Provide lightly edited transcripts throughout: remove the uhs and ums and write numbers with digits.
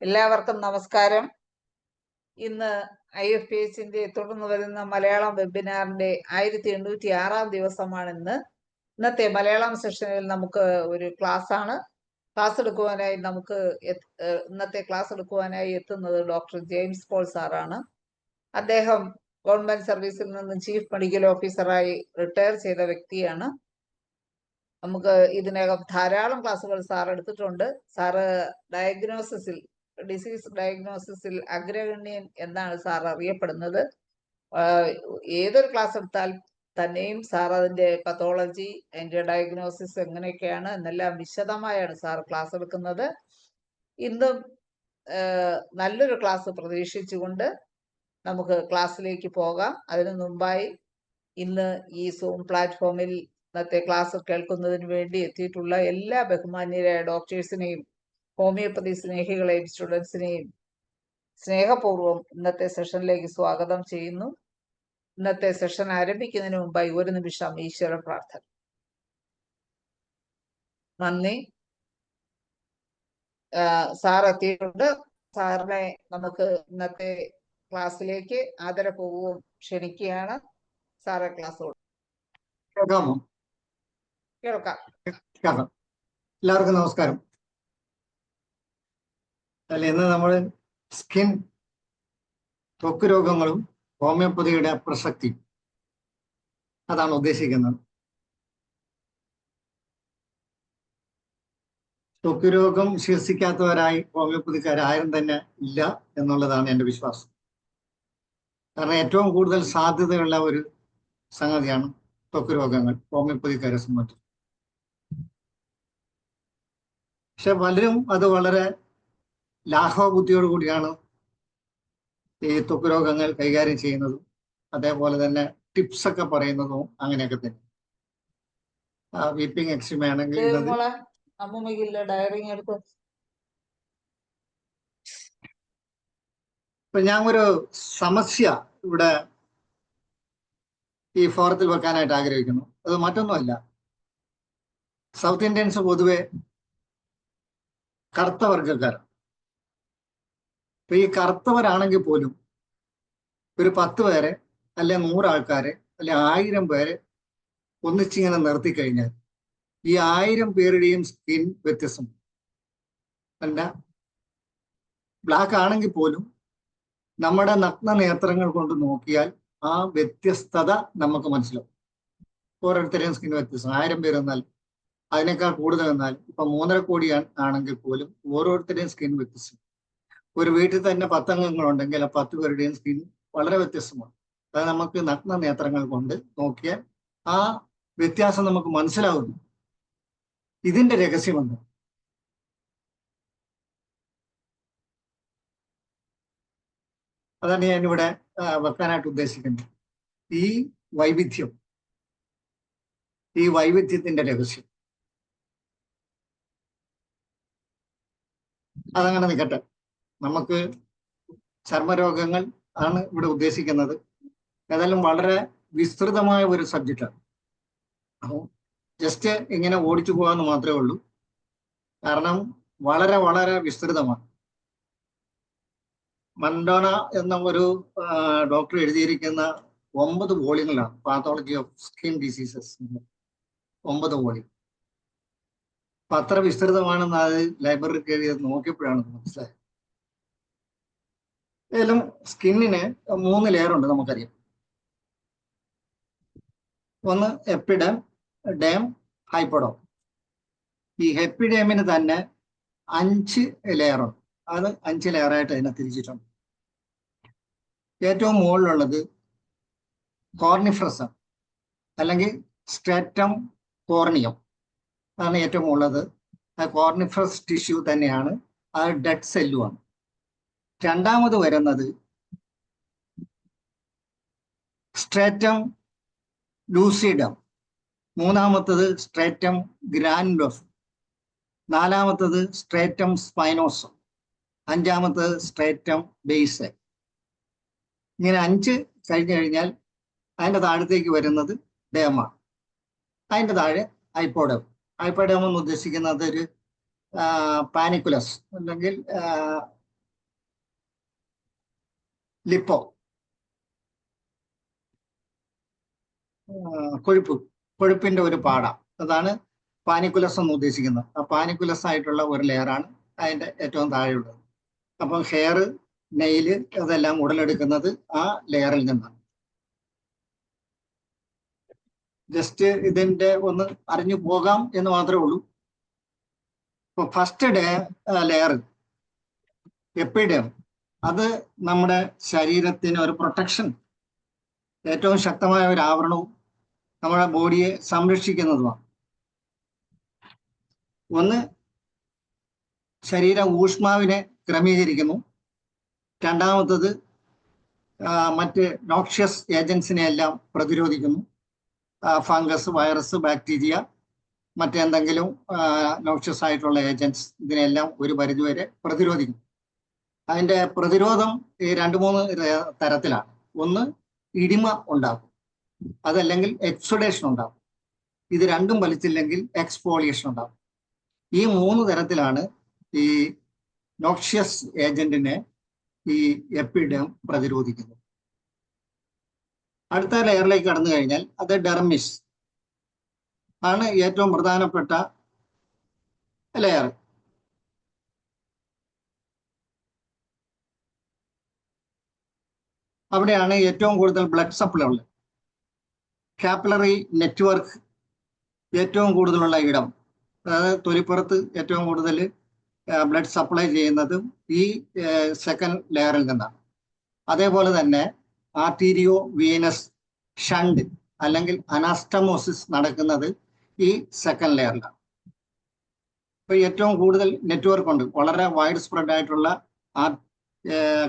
എല്ലാവർക്കും നമസ്കാരം. ഇന്ന് IFPHന്റെ തുടർന്ന് വരുന്ന മലയാളം വെബിനാറിന്റെ 1806 ദിവസമാണ് ഇന്നത്തെ മലയാളം സെഷനിൽ നമുക്ക് ഒരു ക്ലാസ് ആണ്. ഇന്നത്തെ ക്ലാസ് എടുക്കുവാനായി എത്തുന്നത് ഡോക്ടർ ജെയിംസ് പോൾ സാറാണ്. അദ്ദേഹം ഗവൺമെന്റ് സർവീസിൽ നിന്ന് ചീഫ് മെഡിക്കൽ ഓഫീസറായി റിട്ടയർ ചെയ്ത വ്യക്തിയാണ്. നമുക്ക് ഇതിനകം ധാരാളം ക്ലാസ്സുകൾ സാർ എടുത്തിട്ടുണ്ട്. സാറ് ഡിസീസ് ഡയഗ്നോസിസിൽ അഗ്രഗണ്യൻ എന്നാണ് സാർ അറിയപ്പെടുന്നത്. ഏതൊരു ക്ലാസ് എടുത്താൽ തന്നെയും സാർ അതിന്റെ പത്തോളജി, അതിന്റെ ഡയഗ്നോസിസ് എങ്ങനെയൊക്കെയാണ് എന്നെല്ലാം വിശദമായാണ് സാർ ക്ലാസ് എടുക്കുന്നത്. ഇന്നും നല്ലൊരു ക്ലാസ് പ്രതീക്ഷിച്ചുകൊണ്ട് നമുക്ക് ക്ലാസ്സിലേക്ക് പോകാം. അതിനു മുമ്പായി ഇന്ന് ഈ സൂം പ്ലാറ്റ്ഫോമിൽ ഇന്നത്തെ ക്ലാസ് കേൾക്കുന്നതിന് വേണ്ടി എത്തിയിട്ടുള്ള എല്ലാ ബഹുമാന്യരായ ഡോക്ടേഴ്സിനെയും ഹോമിയോപ്പതി സ്നേഹികളെയും സ്റ്റുഡൻസിനെയും സ്നേഹപൂർവ്വം ഇന്നത്തെ സെഷനിലേക്ക് സ്വാഗതം ചെയ്യുന്നു. ഇന്നത്തെ സെഷൻ ആരംഭിക്കുന്നതിന് മുമ്പായി ഒരു നിമിഷം ഈശ്വര പ്രാർത്ഥന. നന്ദി. സാർ എത്തിയിട്ടുണ്ട്. സാറിനെ നമുക്ക് ഇന്നത്തെ ക്ലാസ്സിലേക്ക് ആദരപൂർവ്വം ക്ഷണിക്കുകയാണ്. സാറെ ക്ലാസ് കേൾക്കാം. എല്ലാവർക്കും നമസ്കാരം. ഇന്ന് നമ്മൾ സ്കിൻ, ത്വക്ക് രോഗങ്ങളും ഹോമിയോപ്പതിയുടെ പ്രസക്തി, അതാണ് ഉദ്ദേശിക്കുന്നത്. ത്വക്ക് രോഗം ചികിത്സിക്കാത്തവരായി ഹോമിയോപ്പതിക്കാരും തന്നെ ഇല്ല എന്നുള്ളതാണ് എൻ്റെ വിശ്വാസം. കാരണം ഏറ്റവും കൂടുതൽ സാധ്യതയുള്ള ഒരു സംഗതിയാണ് ത്വക്ക് രോഗങ്ങൾ ഹോമിയോപ്പതിക്കാരെ സംബന്ധിച്ച്. പക്ഷെ പലരും അത് വളരെ ലാഘവബുദ്ധിയോട് കൂടിയാണ് ഈ ത്വക്ക് രോഗങ്ങൾ കൈകാര്യം ചെയ്യുന്നതും അതേപോലെ തന്നെ ടിപ്സ് ഒക്കെ പറയുന്നതും അങ്ങനെയൊക്കെ തന്നെ. വീപ്പിംഗ് എക്സിമ ആണെങ്കിൽ ഇപ്പൊ ഞാൻ ഒരു സമസ്യ ഇവിടെ ഈ ഫോറത്തിൽ വെക്കാനായിട്ട് ആഗ്രഹിക്കുന്നു. അത് മറ്റൊന്നുമല്ല, സൗത്ത് ഇന്ത്യൻസ് പൊതുവെ കറുത്ത വർഗക്കാരാണ്. അപ്പൊ ഈ കറുത്തവരാണെങ്കിൽ പോലും ഒരു 10 പേരെ അല്ലെ 100 ആൾക്കാരെ അല്ലെ 1000 പേരെ ഒന്നിച്ചിങ്ങനെ നിർത്തി കഴിഞ്ഞാൽ ഈ 1000 പേരുടെയും സ്കിൻ വ്യത്യസ്തം. അല്ല, ബ്ലാക്ക് ആണെങ്കിൽ പോലും നമ്മുടെ നഗ്ന നേത്രങ്ങൾ കൊണ്ട് നോക്കിയാൽ ആ വ്യത്യസ്തത നമുക്ക് മനസ്സിലാവും. ഓരോരുത്തരെയും സ്കിൻ വ്യത്യസ്തം. 1000 പേര് എന്നാൽ അതിനേക്കാൾ കൂടുതൽ എന്നാലും ഇപ്പൊ 3.5 കോടി ആണെങ്കിൽ പോലും ഓരോരുത്തരുടെയും സ്കിൻ വ്യത്യസ്തം. ഒരു വീട്ടിൽ തന്നെ 10 അംഗങ്ങളുണ്ടെങ്കിൽ ആ 10 പേരുടെയും സ്കിൻ വളരെ വ്യത്യസ്തമാണ്. അത് നമുക്ക് നഗ്ന നേത്രങ്ങൾ കൊണ്ട് നോക്കിയാൽ ആ വ്യത്യാസം നമുക്ക് മനസ്സിലാവുന്നു. ഇതിന്റെ രഹസ്യമെന്ത്? അതാണ് ഞാനിവിടെ വെക്കാനായിട്ട് ഉദ്ദേശിക്കുന്നത്. ഈ വൈവിധ്യത്തിന്റെ രഹസ്യം അതങ്ങനെ നിൽക്കട്ടെ. നമുക്ക് ചർമ്മരോഗങ്ങൾ ആണ് ഇവിടെ ഉദ്ദേശിക്കുന്നത്. ഏതായാലും വളരെ വിസ്തൃതമായ ഒരു സബ്ജക്റ്റാണ്. അപ്പോൾ ജസ്റ്റ് ഇങ്ങനെ ഓടിച്ചു പോകാമെന്ന് മാത്രമേ ഉള്ളൂ. കാരണം വളരെ വളരെ വിസ്തൃതമാണ്. മൻഡോണ എന്ന ഒരു ഡോക്ടർ എഴുതിയിരിക്കുന്ന 9 വോളിയങ്ങളാണ് pathology of skin diseases. 9 volume. അപ്പൊ അത്ര വിസ്തൃതമാണെന്ന് അത് ലൈബ്രറി കയറി നോക്കിയപ്പോഴാണ് മനസ്സിലായത്. ഏതായാലും സ്കിന്നിന് 3 ലെയർ ഉണ്ട്, നമുക്കറിയാം. ഒന്ന് എപ്പിഡം, ഡേം, ഹൈപ്പോഡോം. ഈ എപ്പിഡേമിന് തന്നെ 5 ലെയറുണ്ട്. അത് 5 ലെയറായിട്ട് അതിനെ തിരിച്ചിട്ടുണ്ട്. ഏറ്റവും മുകളിലുള്ളത് കോർണിഫ്രസ് അല്ലെങ്കിൽ സ്ട്രാറ്റം കോർണിയം. അതാണ് ഏറ്റവും മുകളിലത്. ആ കോർണിഫ്രസ് ടിഷ്യൂ തന്നെയാണ്. അത് ഡെഡ് സെല്ലുമാണ്. രണ്ടാമത് വരുന്നത് സ്ട്രാറ്റം ലൂസിഡം. മൂന്നാമത്തത് സ്ട്രാറ്റം ഗ്രാനുലോസം. നാലാമത്തത് സ്ട്രാറ്റം സ്പൈനോസം. അഞ്ചാമത്തത് സ്ട്രാറ്റം ബേസ്. ഇങ്ങനെ 5 കഴിഞ്ഞു കഴിഞ്ഞാൽ അതിൻ്റെ താഴത്തേക്ക് വരുന്നത് ഡേമാണ്. അതിൻ്റെ താഴെ ഹൈപ്പോഡം. ഹൈപ്പോഡം എന്ന് ഉദ്ദേശിക്കുന്നത് ഒരു പാനിക്കുലസ് അല്ലെങ്കിൽ ലിപ്പോ, കൊഴുപ്പിന്റെ ഒരു പാട, അതാണ് പാനിക്കുലസ് എന്ന് ഉദ്ദേശിക്കുന്നത്. ആ പാനിക്കുലസ് ആയിട്ടുള്ള ഒരു ലെയറാണ് അതിന്റെ ഏറ്റവും താഴെയുള്ളത്. അപ്പം ഹെയർ, നെയില് അതെല്ലാം ഉടലെടുക്കുന്നത് ആ ലെയറിൽ നിന്നാണ്. ജസ്റ്റ് ഇതിന്റെ ഒന്ന് അറിഞ്ഞു പോകാം എന്ന് മാത്രമേ ഉള്ളൂ. ഇപ്പൊ ഫസ്റ്റ് ലെയർ എപ്പിഡേം, അത് നമ്മുടെ ശരീരത്തിന് ഒരു പ്രൊട്ടക്ഷൻ, ഏറ്റവും ശക്തമായ ഒരു ആവരണവും നമ്മുടെ ബോഡിയെ സംരക്ഷിക്കുന്നതുമാണ്. ഒന്ന്, ശരീര ഊഷ്മാവിനെ ക്രമീകരിക്കുന്നു. രണ്ടാമത്തത് മറ്റ് നോക്ഷ്യസ് ഏജൻസിനെ എല്ലാം പ്രതിരോധിക്കുന്നു. ഫംഗസ്, വൈറസ്, ബാക്ടീരിയ, മറ്റെന്തെങ്കിലും നോക്ഷ്യസ് ആയിട്ടുള്ള ഏജൻസ്, ഇതിനെല്ലാം ഒരു പരിധിവരെ പ്രതിരോധിക്കും. അതിന്റെ പ്രതിരോധം ഈ 2-3 തരത്തിലാണ്. ഒന്ന്, ഇടിമ ഉണ്ടാക്കും, അതല്ലെങ്കിൽ എക്സുഡേഷൻ ഉണ്ടാകും. ഇത് രണ്ടും ഫലിച്ചില്ലെങ്കിൽ എക്സ്ഫോളിയേഷൻ ഉണ്ടാകും. ഈ 3 തരത്തിലാണ് ഈ നോക്ഷ്യസ് ഏജന്റിനെ ഈ എപ്പിഡേം പ്രതിരോധിക്കുന്നത്. അടുത്ത ലെയറിലേക്ക് കടന്നു കഴിഞ്ഞാൽ അത് ഡെർമിസ് ആണ് ഏറ്റവും പ്രധാനപ്പെട്ട ലെയർ. അവിടെയാണ് ഏറ്റവും കൂടുതൽ ബ്ലഡ് സപ്ലൈ ഉള്ളത്. കാപ്പിലറി നെറ്റ്വർക്ക് ഏറ്റവും കൂടുതലുള്ള ഇടം, അതായത് തൊലിപ്പുറത്ത് ഏറ്റവും കൂടുതൽ ബ്ലഡ് സപ്ലൈ ചെയ്യുന്നതും ഈ സെക്കൻഡ് ലെയറിൽ നിന്നാണ്. അതേപോലെ തന്നെ ആർട്ടീരിയോ വീനസ് ഷണ്ട് അല്ലെങ്കിൽ അനാസ്റ്റമോസിസ് നടക്കുന്നത് ഈ സെക്കൻഡ് ലെയറിലാണ്. ഇപ്പൊ ഏറ്റവും കൂടുതൽ നെറ്റ്വർക്ക് ഉണ്ട്, വളരെ വൈഡ് സ്പ്രെഡ് ആയിട്ടുള്ള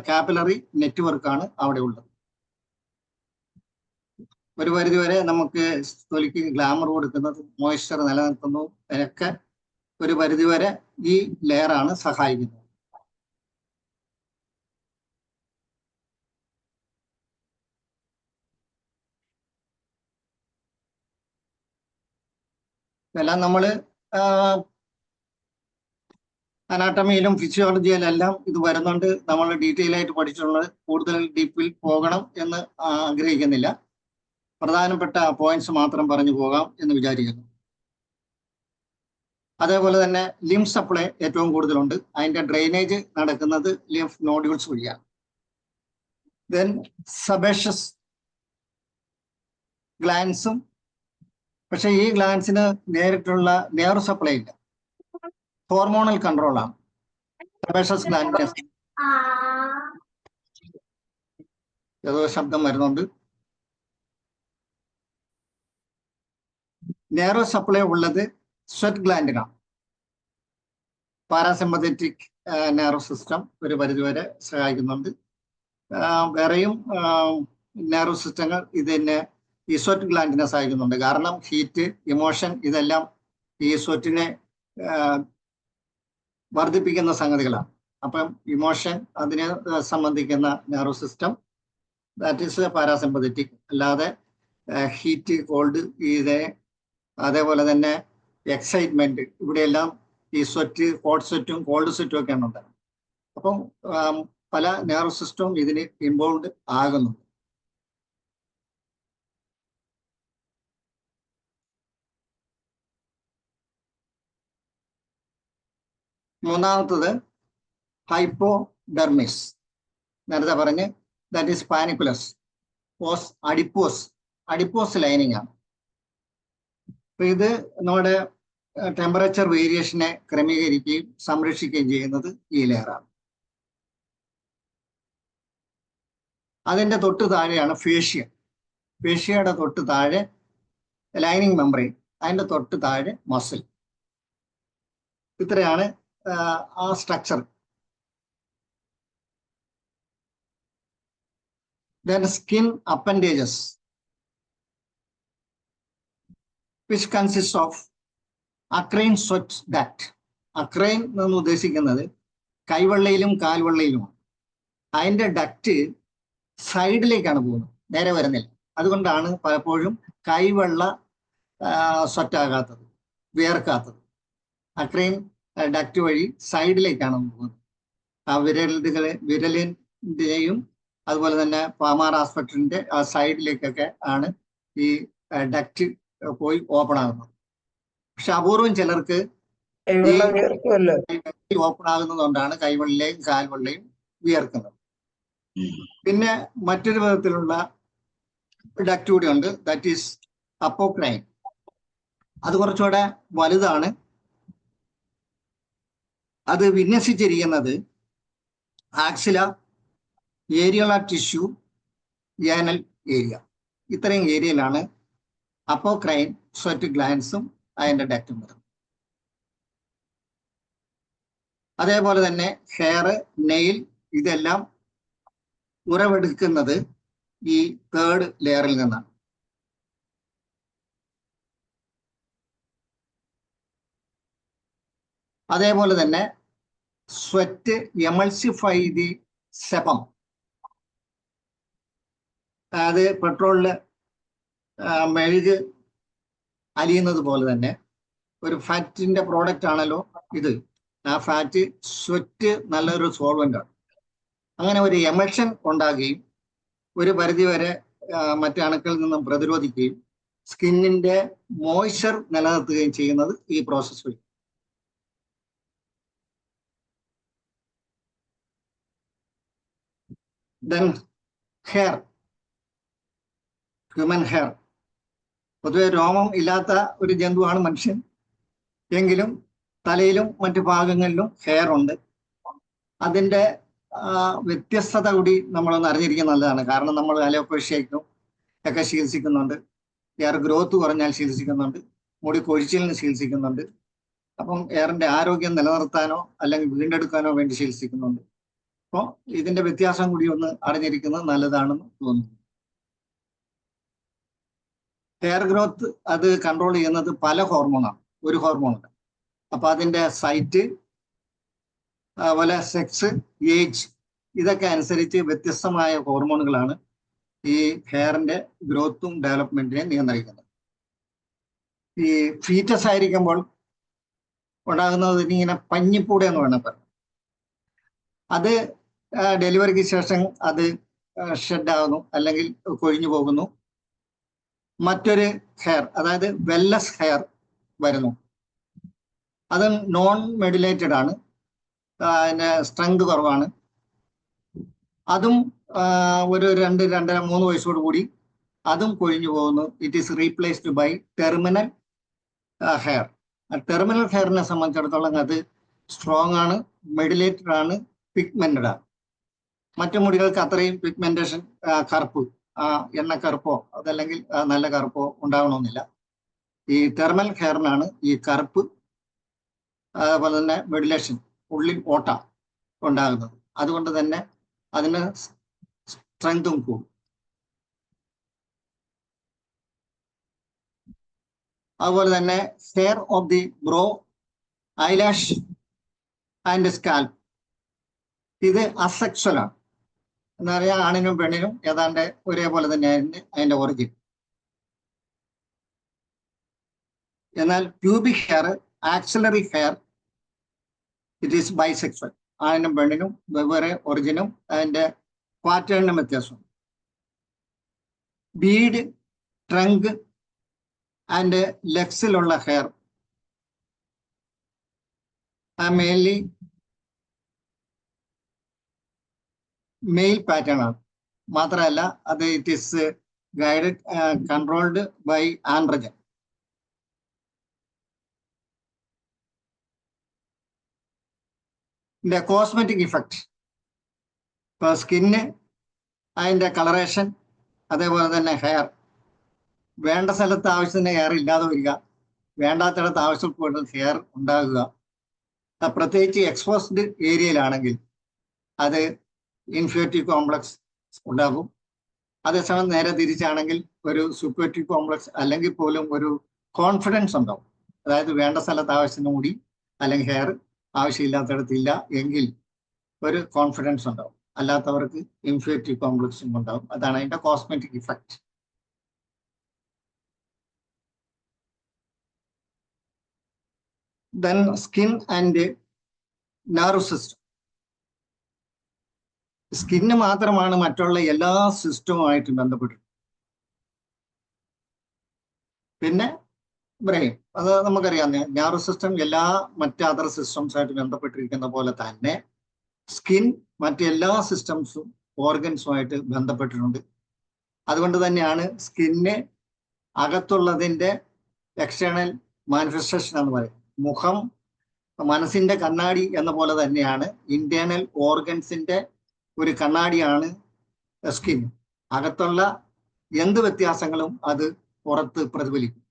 കാപ്പിലറി നെറ്റ്വർക്കാണ് അവിടെ ഉള്ളത്. ഒരു പരിധിവരെ നമുക്ക് തൊലിക്ക് ഗ്ലാമർ കൊടുക്കുന്നത്, മോയ്സ്ചർ നിലനിർത്തുന്നു, അതിനൊക്കെ ഒരു പരിധിവരെ ഈ ലെയറാണ് സഹായിക്കുന്നത്. ഇതെല്ലാം നമ്മൾ അനാട്ടമിയിലും ഫിസിയോളജിയിലും എല്ലാം ഇത് വരുന്നുണ്ട്. നമ്മൾ ഡീറ്റെയിൽ ആയിട്ട് പഠിച്ചിട്ടുള്ളത്, കൂടുതൽ ഡീപ്പിൽ പോകണം എന്ന് ആഗ്രഹിക്കുന്നില്ല. പ്രധാനപ്പെട്ട പോയിന്റ്സ് മാത്രം പറഞ്ഞു പോകാം എന്ന് വിചാരിക്കുന്നു. അതേപോലെ തന്നെ ലിംഫ് സപ്ലൈ ഏറ്റവും കൂടുതലുണ്ട്. അതിന്റെ ഡ്രെയിനേജ് നടക്കുന്നത് ലിംഫ് നോഡ്യൂൾസ് വഴിയാണ്. ദെൻ സബേഷ്യസ് ഗ്ലാൻസും, പക്ഷെ ഈ ഗ്ലാൻസിന് നേരിട്ടുള്ള നെയർ സപ്ലൈ ഇല്ല, ഹോർമോണൽ കൺട്രോളാണ് സബേഷ്യസ് ഗ്ലാൻഡിനെ. ഏതോ ശബ്ദം വരുന്നുണ്ട്. നെയറോ സപ്ലൈ ഉള്ളത് സ്വെറ്റ് ഗ്ലാൻഡിനാണ്. പാരാസിമ്പത്തറ്റിക് നെർവ് സിസ്റ്റം ഒരു പരിധിവരെ സഹായിക്കുന്നുണ്ട്. വേറെയും നെർവ് സിസ്റ്റങ്ങൾ ഇതിനെ ഈ സ്വെറ്റ് ഗ്ലാൻഡിനെ സഹായിക്കുന്നുണ്ട്. കാരണം ഹീറ്റ്, ഇമോഷൻ, ഇതെല്ലാം ഈ സ്വെറ്റിനെ വർദ്ധിപ്പിക്കുന്ന സംഗതികളാണ്. അപ്പം ഇമോഷൻ, അതിനെ സംബന്ധിക്കുന്ന nerve system, that is parasympathetic. അല്ലാതെ ഹീറ്റ്, കോൾഡ്, ഇത് അതേപോലെ തന്നെ എക്സൈറ്റ്മെന്റ്, ഇവിടെയെല്ലാം ഈ സ്വെറ്റ്, ഹോട്ട് സ്വെറ്റും കോൾഡ് സ്വെറ്റും ഒക്കെയാണ് ഉണ്ടാകുന്നത്. അപ്പം പല നെർവ് സിസ്റ്റവും ഇതിന് ഇൻവോൾവ് ആകുന്നു. മൂന്നാമത്തത് ഹൈപ്പോഡെർമിസ്, നേരത്തെ പറഞ്ഞ്, ദാറ്റ് ഈസ് പാനിക്കുലസ്. അഡിപ്പോസ് ലൈനിങ് ആണ്. അപ്പൊ ഇത് നമ്മുടെ ടെമ്പറേച്ചർ വേരിയേഷനെ ക്രമീകരിക്കുകയും സംരക്ഷിക്കുകയും ചെയ്യുന്നത് ഈ ലെയറാണ്. അതിന്റെ തൊട്ട് താഴെയാണ് ഫേഷ്യ. ഫേഷ്യയുടെ തൊട്ട് താഴെ ലൈനിങ് മെംബ്രെയിൻ, അതിന്റെ തൊട്ട് താഴെ മസിൽ. ഇത്രയാണ് ആ structure. Then skin appendages, which consists of eccrine sweat duct. Eccrine എന്ന് ഉദ്ദേശിക്കുന്നത് കൈവെള്ളയിലും കാൽവെള്ളയിലുമാണ്. അതിന്റെ ഡക്റ്റ് സൈഡിലേക്കാണ് പോകുന്നത്, നേരെ വരുന്നില്ല. അതുകൊണ്ടാണ് പലപ്പോഴും കൈവെള്ള സ്വെറ്റാകാത്തത്, വിയർക്കാത്തത്. അക്രൈൻ ഡക്റ്റ് വഴി സൈഡിലേക്കാണ് പോകുന്നത്. ആ വിരലിന്റെയും അതുപോലെ തന്നെ പാമാർ ആസ്പെക്ടറിന്റെ ആ സൈഡിലേക്കൊക്കെ ആണ് ഈ ഡക്റ്റ് പോയി ഓപ്പൺ ആകുന്നത്. പക്ഷെ അപൂർവം ചിലർക്ക് ഈ വെള്ളം വീർക്കുമല്ലോ. ഓപ്പൺ ആകുന്നതുകൊണ്ടാണ് കൈവെള്ളയും കാൽവെള്ളയും വിയർക്കുന്നത്. പിന്നെ മറ്റൊരു വിധത്തിലുള്ള ഡക്റ്റ് കൂടി ഉണ്ട്, ദാറ്റ് ഈസ് അപ്പോക്രൈൻ. അത് കുറച്ചുകൂടെ വലുതാണ്. അത് വിന്യസിച്ചിരിക്കുന്നത് axilla, areola tissue, anal area, ഇത്രയും ഏരിയയിലാണ് അപ്പോക്രൈൻ സ്വെറ്റ് ഗ്ലാൻസും അതിന്റെ ഡക്റ്റും വരുന്നത്. അതേപോലെ തന്നെ ഹെയർ, നെയിൽ, ഇതെല്ലാം ഉറവെടുക്കുന്നത് ഈ തേർഡ് ലെയറിൽ നിന്നാണ്. അതേപോലെ തന്നെ സ്വെറ്റ് എമൾസിഫൈ ദി സെബം. അത് പെട്രോളില് മെഴുക് അലിയുന്നത് പോലെ തന്നെ ഒരു ഫാറ്റിന്റെ പ്രോഡക്റ്റ് ആണല്ലോ ഇത്. ആ ഫാറ്റ് സ്വെറ്റ് നല്ലൊരു സോൾവെന്റ് ആണ്. അങ്ങനെ ഒരു എമൾഷൻ ഉണ്ടാകുകയും ഒരു പരിധിവരെ മറ്റു അണുക്കളിൽ നിന്നും പ്രതിരോധിക്കുകയും സ്കിന്നിന്റെ മോയ്സ്ചർ നിലനിർത്തുകയും ചെയ്യുന്നത് ഈ പ്രോസസ് വഴി. Then hair, human hair. പൊതുവെ രോമം ഇല്ലാത്ത ഒരു ജന്തുവാണ് മനുഷ്യൻ. എങ്കിലും തലയിലും മറ്റു ഭാഗങ്ങളിലും ഹെയർ ഉണ്ട്. അതിന്റെ വ്യത്യസ്തത കൂടി നമ്മളൊന്ന് അറിഞ്ഞിരിക്കുന്നത് നല്ലതാണ്. കാരണം നമ്മൾ അലോപേഷ്യയ്ക്കും ഒക്കെ ചികിത്സിക്കുന്നുണ്ട്, ഹെയർ ഗ്രോത്ത് കുറഞ്ഞാൽ ചികിത്സിക്കുന്നുണ്ട്, മുടി കൊഴിച്ചിലിന് ചികിത്സിക്കുന്നുണ്ട്. അപ്പം ഹെയറിന്റെ ആരോഗ്യം നിലനിർത്താനോ അല്ലെങ്കിൽ വീണ്ടെടുക്കാനോ വേണ്ടി ചികിത്സിക്കുന്നുണ്ട്. അപ്പോൾ ഇതിന്റെ വ്യത്യാസം കൂടി ഒന്ന് അറിഞ്ഞിരിക്കുന്നത് നല്ലതാണെന്ന് തോന്നുന്നു. ഹെയർ ഗ്രോത്ത് അത് കൺട്രോൾ ചെയ്യുന്നത് പല ഹോർമോണാണ്, ഒരു ഹോർമോണല്ല. അപ്പൊ അതിന്റെ സൈറ്റ്, അതുപോലെ സെക്സ്, ഏജ്, ഇതൊക്കെ അനുസരിച്ച് വ്യത്യസ്തമായ ഹോർമോണുകളാണ് ഈ ഹെയറിന്റെ ഗ്രോത്തും ഡെവലപ്മെന്റിനെയും നിയന്ത്രിക്കുന്നത്. ഈ ഫീറ്റസ് ആയിരിക്കുമ്പോൾ ഉണ്ടാകുന്നത് ഇങ്ങനെ പഞ്ഞിപ്പൂട എന്ന് വേണം പറയാം. അത് ഡെലിവറിക്ക് ശേഷം അത് ഷെഡ് ആകുന്നു അല്ലെങ്കിൽ കൊഴിഞ്ഞു പോകുന്നു. മറ്റൊരു ഹെയർ, അതായത് വെല്ലസ് ഹെയർ വരുന്നു. അത് നോൺ മെഡുലേറ്റഡ് ആണ്, അതിന്റെ സ്ട്രെങ്ത് കുറവാണ്. അതും ഒരു 2, 2.5, 3 വയസ്സോട് കൂടി അതും കൊഴിഞ്ഞു പോകുന്നു. It is replaced by terminal hair. Terminal ഹെയറിനെ സംബന്ധിച്ചിടത്തോളം അത് സ്ട്രോങ് ആണ്, മെഡുലേറ്റഡ് ആണ്, പിഗ്മെന്റഡ് ആണ്. മറ്റു മുടികൾക്ക് അത്രയും പിഗ്മെന്റേഷൻ, കറുപ്പ്, എണ്ണക്കറുപ്പോ അതല്ലെങ്കിൽ നല്ല കറുപ്പോ ഉണ്ടാകണമെന്നില്ല. ഈ ടെർമിനൽ ഹെയറിനാണ് ഈ കറുപ്പ്, അതുപോലെ തന്നെ മെഡുലേഷൻ, ഉള്ളിൽ ഓട്ട ഉണ്ടാകുന്നത്. അതുകൊണ്ട് തന്നെ അതിന് സ്ട്രെങ്തും കൂടും. അതുപോലെ തന്നെ hair of the bro, eyelash and scalp, ഇത് അസെക്സ്വൽ ആണ്. എന്താ പറയുക, ആണിനും പെണ്ണിനും ഏതാണ്ട് ഒരേപോലെ തന്നെയായിരുന്നു അതിന്റെ ഒറിജിൻ. എന്നാൽ pubic hair, axillary hair, it is bisexual. ആണിനും പെണ്ണിനും വെവ്വേറെ ഒറിജിനും അതിന്റെ പാറ്റേണിനും വ്യത്യാസമുണ്ട്. ബീഡ്, ട്രങ്ക് ആൻഡ് ലെഗ്സിലുള്ള ഹെയർ മെയിൻലി മെയിൽ പാറ്റേൺ ആണ്. മാത്രമല്ല അത് it is guided, controlled by androgen. ഇതിന്റെ കോസ്മെറ്റിക് ഇഫക്റ്റ്, ഇപ്പൊ സ്കിന്ന്, അതിന്റെ കളറേഷൻ, അതേപോലെ തന്നെ ഹെയർ. വേണ്ട സ്ഥലത്ത് ആവശ്യത്തിന് ഹെയർ ഇല്ലാതെ വരിക, വേണ്ടാത്തിടത്ത് ആവശ്യപ്പെടുന്ന ഹെയർ ഉണ്ടാകുക. പ്രത്യേകിച്ച് എക്സ്പോസ്ഡ് ഏരിയയിലാണെങ്കിൽ അത് ഇൻഫീരിയോറിറ്റി കോംപ്ലക്സ് ഉണ്ടാകും. അതേസമയം നേരെ തിരിച്ചാണെങ്കിൽ ഒരു സുപ്പീരിയോറിറ്റി കോംപ്ലക്സ് അല്ലെങ്കിൽ പോലും ഒരു കോൺഫിഡൻസ് ഉണ്ടാവും. അതായത് വേണ്ട സ്ഥലത്ത് ആവശ്യത്തിന് മുടി അല്ലെങ്കിൽ ഹെയർ, ആവശ്യമില്ലാത്തടത്തില്ല എങ്കിൽ ഒരു കോൺഫിഡൻസ് ഉണ്ടാവും. അല്ലാത്തവർക്ക് ഇൻഫീരിയോറിറ്റി കോംപ്ലക്സും ഉണ്ടാവും. അതാണ് അതിന്റെ cosmetic effect. Then, skin and nerve system. Skin മാത്രമാണ് മറ്റുള്ള എല്ലാ സിസ്റ്റവുമായിട്ടും ബന്ധപ്പെട്ടിട്ടുള്ളത്. പിന്നെ ബ്രെയിൻ, അത് നമുക്കറിയാം. നെർവസ് സിസ്റ്റം എല്ലാ മറ്റ് അതർ സിസ്റ്റംസായിട്ട് ബന്ധപ്പെട്ടിരിക്കുന്ന പോലെ തന്നെ സ്കിൻ മറ്റെല്ലാ സിസ്റ്റംസും ഓർഗൻസുമായിട്ട് ബന്ധപ്പെട്ടിട്ടുണ്ട്. അതുകൊണ്ട് തന്നെയാണ് സ്കിന്ന് അകത്തുള്ളതിൻ്റെ എക്സ്റ്റേണൽ മാനിഫെസ്റ്റേഷൻ എന്ന് പറയും. മുഖം മനസ്സിന്റെ കണ്ണാടി എന്ന പോലെ തന്നെയാണ് ഇന്റേണൽ ഓർഗൻസിന്റെ ഒരു കണ്ണാടിയാണ് സ്കിൻ. അകത്തുള്ള എന്ത് വ്യത്യാസങ്ങളും അത് പുറത്ത് പ്രതിഫലിക്കും.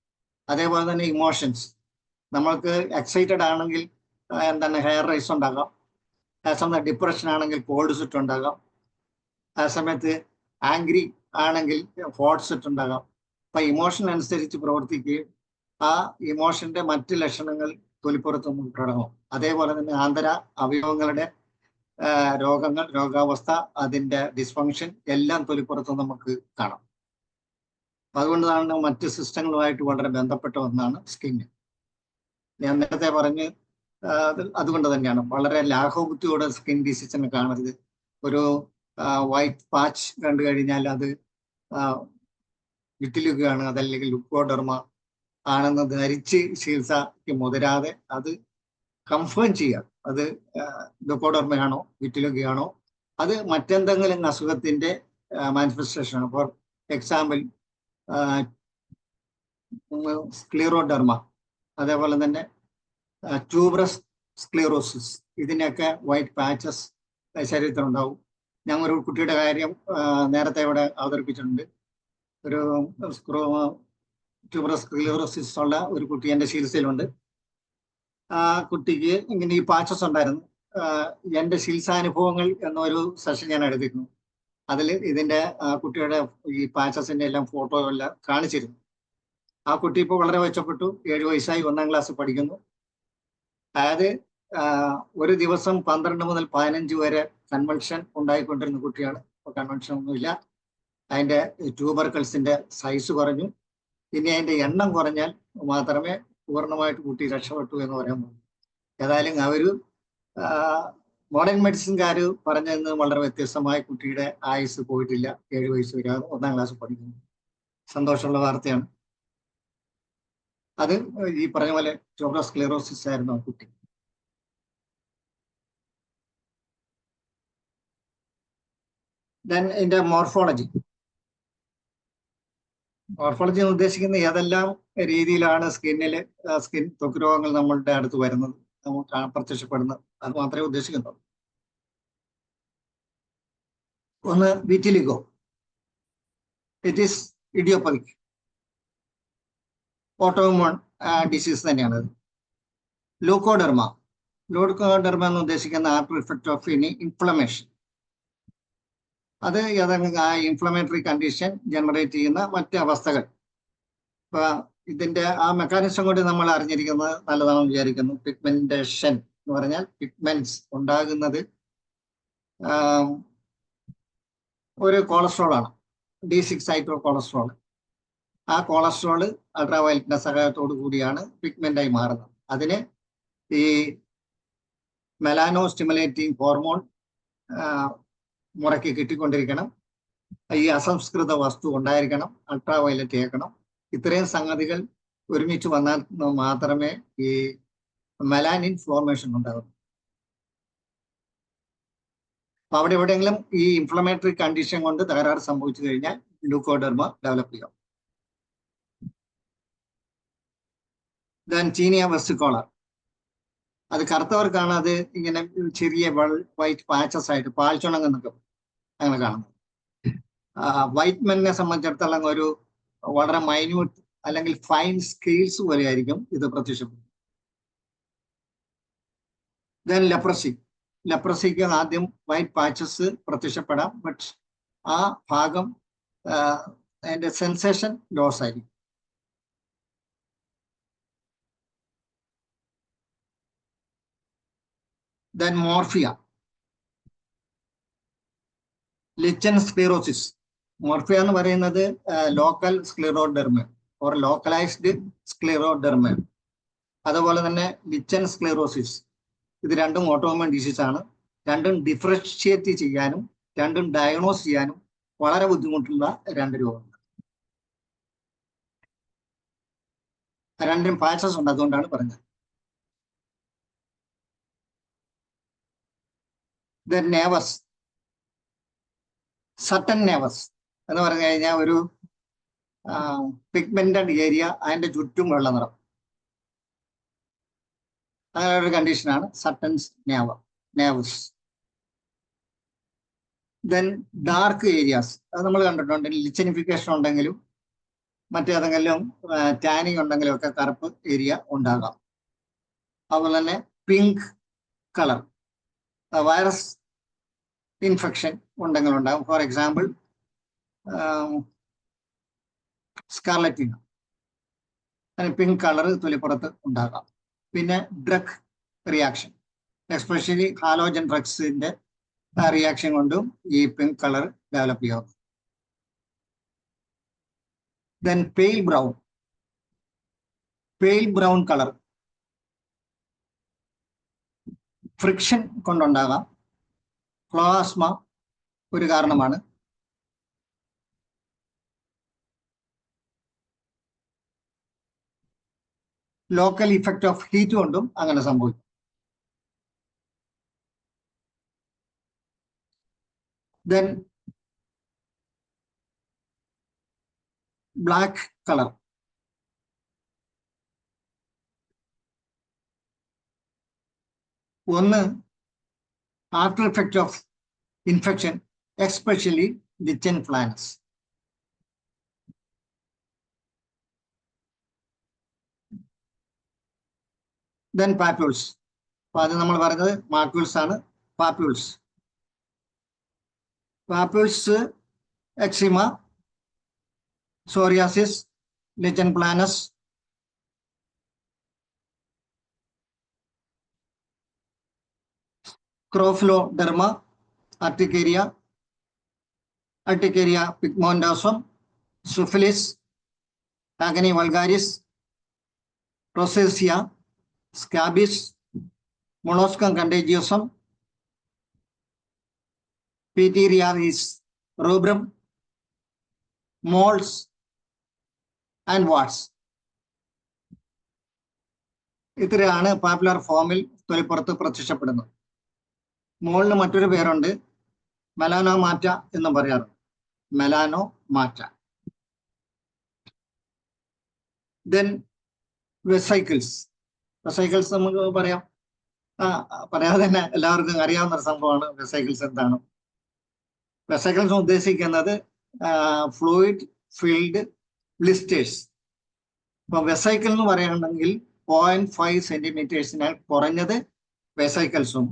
അതേപോലെ തന്നെ ഇമോഷൻസ്, നമ്മൾക്ക് എക്സൈറ്റഡ് ആണെങ്കിൽ എന്താണ് ഹെയർ റൈസ് ഉണ്ടാകാം, ആ സമയത്ത് ഡിപ്രഷൻ ആണെങ്കിൽ കോൾഡ് സ്വെറ്റ് ഉണ്ടാകാം, ആ സമയത്ത് ആംഗ്രി ആണെങ്കിൽ ഹോട്ട് സ്വെറ്റ് ഉണ്ടാകാം. അപ്പൊ ഇമോഷൻ അനുസരിച്ച് പ്രവർത്തിക്കുകയും ആ ഇമോഷന്റെ മറ്റ് ലക്ഷണങ്ങൾ തൊലിപ്പുറത്ത് പ്രകടമാവും. അതേപോലെ തന്നെ ആന്തര അവയവങ്ങളുടെ രോഗങ്ങൾ, രോഗാവസ്ഥ, അതിന്റെ ഡിസ്ഫങ്ഷൻ എല്ലാം തൊലിപ്പുറത്ത് നമുക്ക് കാണാം. അതുകൊണ്ടാണ് മറ്റ് സിസ്റ്റങ്ങളുമായിട്ട് വളരെ ബന്ധപ്പെട്ട ഒന്നാണ് സ്കിന്ന്. ഞാൻ നേരത്തെ പറഞ്ഞ് അതുകൊണ്ട് തന്നെയാണ് വളരെ ലാഘവബുദ്ധിയോടെ സ്കിൻ ഡിസീസിനെ കാണരുത്. ഒരു വൈറ്റ് പാച്ച് കണ്ടു കഴിഞ്ഞാൽ അത് വിറ്റിലുകയാണ്, അതല്ലെങ്കിൽ ലുക്കോഡെർമ ആണെന്ന് ധരിച്ച് ചികിത്സയ്ക്ക് മുതിരാതെ അത് കൺഫേം ചെയ്യുക. അത് ലുക്കോഡെർമയാണോ വിറ്റിലുകയാണോ, അത് മറ്റെന്തെങ്കിലും അസുഖത്തിന്റെ മാനിഫെസ്റ്റേഷൻ ആണ്. ഫോർ എക്സാമ്പിൾ സ്ക്ലീറോഡെർമ, അതേപോലെ തന്നെ ട്യൂബറസ് സ്ക്ലീറോസിസ്, ഇതിനൊക്കെ വൈറ്റ് പാച്ചസ് ശരീരത്തിലുണ്ടാവും. ഞാൻ ഒരു കുട്ടിയുടെ കാര്യം നേരത്തെ ഇവിടെ അവതരിപ്പിച്ചിട്ടുണ്ട്. ഒരു ട്യൂബറസ് സ്ക്ലീറോസിസ് ഉള്ള ഒരു കുട്ടി എൻ്റെ ചികിത്സയിലുണ്ട്. ആ കുട്ടിക്ക് ഇങ്ങനെ ഈ പാച്ചസ് ഉണ്ടായിരുന്നു. എൻ്റെ ചികിത്സാനുഭവങ്ങൾ എന്നൊരു സെഷൻ ഞാൻ എടുത്തിരുന്നു. അതിൽ ഇതിൻ്റെ കുട്ടിയുടെ ഈ പാച്ചസിൻ്റെ എല്ലാം ഫോട്ടോ എല്ലാം കാണിച്ചിരുന്നു. ആ കുട്ടി ഇപ്പോൾ വളരെ മെച്ചപ്പെട്ടു. 7 വയസ്സായി, 1ാം ക്ലാസ് പഠിക്കുന്നു. അതായത് ഒരു ദിവസം 12 മുതൽ 15 വരെ കൺവെൻഷൻ ഉണ്ടായിക്കൊണ്ടിരുന്ന കുട്ടിയാണ്. ഇപ്പോൾ കൺവെൻഷൻ ഒന്നുമില്ല. അതിൻ്റെ ട്യൂബർക്കിൾസിന്റെ സൈസ് കുറഞ്ഞു. ഇനി അതിൻ്റെ എണ്ണം കുറഞ്ഞാൽ മാത്രമേ പൂർണ്ണമായിട്ട് കുട്ടി രക്ഷപ്പെട്ടു എന്ന് പറയാൻ പറ്റൂ. ഏതായാലും അവർ മോഡേൺ മെഡിസിൻകാർ പറഞ്ഞതിന് വളരെ വ്യത്യസ്തമായി കുട്ടിയുടെ ആയുസ് പോയിട്ടില്ല. 7 വയസ്സ് വരെ 1ാം ക്ലാസ് പഠിക്കുന്നു. സന്തോഷമുള്ള വാർത്തയാണ്. അത് ഈ പറഞ്ഞ പോലെ ട്യൂബറസ് സ്ക്ലീറോസിസ് ആയിരുന്നു ആ കുട്ടി. ദെൻ ഇതിന്റെ മോർഫോളജി എന്ന് ഉദ്ദേശിക്കുന്ന ഏതെല്ലാം രീതിയിലാണ് സ്കിൻ ത്വക്ക് രോഗങ്ങൾ നമ്മളുടെ അടുത്ത് വരുന്നത്, നമുക്ക് പ്രത്യക്ഷപ്പെടുന്നത്, അത് മാത്രമേ ഉദ്ദേശിക്കുന്നുള്ളൂ. ഒന്ന് vitiligo, it is idiopathic autoimmune disease തന്നെയാണ്. ലൂക്കോഡെർമ എന്ന് ഉദ്ദേശിക്കുന്ന after effect of any inflammation, അത് ഏതെങ്കിലും ആ ഇൻഫ്ലമേറ്ററി കണ്ടീഷൻ ജനറേറ്റ് ചെയ്യുന്ന മറ്റ് അവസ്ഥകൾ. ഇപ്പൊ ഇതിന്റെ ആ മെക്കാനിസം കൂടി നമ്മൾ അറിഞ്ഞിരിക്കുന്നത് നല്ലതാണെന്ന് വിചാരിക്കുന്നു. പിഗ്മെന്റേഷൻ എന്ന് പറഞ്ഞാൽ പിഗ്മെന്റ്സ് ഉണ്ടാകുന്നത് ഒരു കൊളസ്ട്രോൾ ആണ്, D6 ഹൈഡ്രോ കൊളസ്ട്രോൾ. ആ കൊളസ്ട്രോൾ അൾട്രാവയലറ്റിന്റെ സഹായത്തോടു കൂടിയാണ് പിഗ്മെന്റായി മാറുന്നത്. അതിന് ഈ മെലാനോ സ്റ്റിമുലേറ്റിംഗ് ഹോർമോൺ മുറയ്ക്ക് കിട്ടിക്കൊണ്ടിരിക്കണം. ഈ അസംസ്കൃത വസ്തു ഉണ്ടായിരിക്കണം, അൾട്രാവയലറ്റ് ഏക്കണം. ഇത്രയും സംഗതികൾ ഒരുമിച്ച് വന്നാൽ മാത്രമേ ഈ മെലാനിൻ ഫോർമേഷൻ ഉണ്ടാകും. അപ്പൊ അവിടെ എവിടെയെങ്കിലും ഈ ഇൻഫ്ലമേറ്ററി കണ്ടീഷൻ കൊണ്ട് തകരാറ് സംഭവിച്ചു കഴിഞ്ഞാൽ ലൂക്കോഡെർമ ഡെവലപ്പ് ചെയ്യാം. ദെൻ ടീനിയ വെർസിക്കോളർ, അത് കറുത്തവർക്കാണ് അത് ഇങ്ങനെ ചെറിയ വൈറ്റ് പാച്ചസ് ആയിട്ട് പാൽച്ചുണങ്ങെന്നൊക്കെ അങ്ങനെ കാണുന്നത്. വൈറ്റ് മെന്നിനെ സംബന്ധിച്ചിടത്തോളം ഒരു വളരെ മൈന്യൂട്ട് അല്ലെങ്കിൽ ഫൈൻ സ്കെയിൽസ് പോലെ ആയിരിക്കും ഇത് പ്രത്യക്ഷപ്പെടുന്നത്. ദെൻ ലെപ്രസിക്ക് ആദ്യം വൈറ്റ് പാച്ചസ് പ്രത്യക്ഷപ്പെടാം, ബട്ട് ആ ഭാഗം അതിന്റെ സെൻസേഷൻ ലോസ് ആയിരിക്കും. Then മോർഫിയ, ലിച്ചൻ sclerosis. മോർഫിയ എന്ന് പറയുന്നത് ലോക്കൽ സ്ക്ലീറോഡെർമ ഓർ ലോക്കലൈസ്ഡ് സ്ക്ലീറോഡെർമ. അതുപോലെ തന്നെ ലിച്ചൻ സ്ക്ലീറോസിസ്, ഇത് രണ്ടും ഓട്ടോഇമ്യൂൺ ഡിസീസ് ആണ്. രണ്ടും ഡിഫറൻഷിയേറ്റ് ചെയ്യാനും രണ്ടും ഡയഗ്നോസ് ചെയ്യാനും വളരെ ബുദ്ധിമുട്ടുള്ള രണ്ട് രോഗങ്ങൾ. രണ്ടിനും പാച്ചസ് ഉണ്ട്, അതുകൊണ്ടാണ് പറഞ്ഞത്. നേവസ്, സട്ടൻ നേവസ് എന്ന് പറഞ്ഞു കഴിഞ്ഞാൽ ഒരു പിഗ്മെന്റഡ് ഏരിയ, അതിന്റെ ചുറ്റും വെള്ള നിറം, അങ്ങനെ ഒരു കണ്ടീഷനാണ് സട്ടൻസ് നേവസ്. ദെൻ ഡാർക്ക് ഏരിയാസ്, അത് നമ്മൾ കണ്ടിട്ടുണ്ട്. ലിച്ചനിഫിക്കേഷൻ ഉണ്ടെങ്കിലും മറ്റേതെങ്കിലും ടാനിങ് ഉണ്ടെങ്കിലും ഒക്കെ കറുപ്പ് ഏരിയ ഉണ്ടാകാം. അതുപോലെ തന്നെ പിങ്ക് കളർ, വൈറസ് ഇൻഫെക്ഷൻ ഉണ്ടെങ്കിൽ ഉണ്ടാകും. ഫോർ എക്സാമ്പിൾ സ്കാർലറ്റിന, അതിന് പിങ്ക് കളർ തൊലിപ്പുറത്ത് ഉണ്ടാകാം. പിന്നെ ഡ്രഗ് റിയാക്ഷൻ, എസ്പെഷ്യലി ഹാലോജൻ ഡ്രഗ്സിന്റെ റിയാക്ഷൻ കൊണ്ടും ഈ പിങ്ക് കളർ ഡെവലപ്പ് ചെയ്യാം. Then pale brown colour friction കൊണ്ടുണ്ടാകാം. ക്ലോആസ്മ ഒരു കാരണമാണ്. ലോക്കൽ ഇഫക്റ്റ് ഓഫ് ഹീറ്റ് കൊണ്ടും അങ്ങനെ സംഭവിക്കും. ദെൻ ബ്ലാക്ക് കളർ, ഒന്ന് after effect of infection, especially lichen planus. Then papules, അപ്പൊ അത് നമ്മൾ പറഞ്ഞത് മാക്യൂൾസ് ആണ്. Papules eczema, psoriasis, lichen planus, ക്രോഫ്ലോഡെർമ, urticaria pigmentosum, syphilis, acne vulgaris, rosacea, scabies, molluscum contagiosum, pityriasis rubrum, moles and വാട്സ്. ഇത്രയാണ് papular ഫോമിൽ തൊലിപ്പുറത്ത് പ്രത്യക്ഷപ്പെടുന്നത്. മോളിന് മറ്റൊരു പേരുണ്ട്, മെലാനോമാറ്റ എന്നും പറയാറുണ്ട്. മെലാനോമാറ്റ. ദെൻ വെസൈക്കിൾസ് നമുക്ക് പറയാം. പറയാതെ തന്നെ എല്ലാവർക്കും അറിയാവുന്ന ഒരു സംഭവമാണ് വെസൈക്കിൾസ് എന്താണ്. വെസൈക്കിൾസ് ഉദ്ദേശിക്കുന്നത് ഫ്ലൂയിഡ് ഫിൽഡ് ബ്ലിസ്റ്റേഴ്സ്. ഇപ്പൊ വെസൈക്കിൾ എന്ന് പറയുകയാണെങ്കിൽ 0.5 സെന്റിമീറ്റേഴ്സിനാൽ കുറഞ്ഞത് വെസൈക്കിൾസും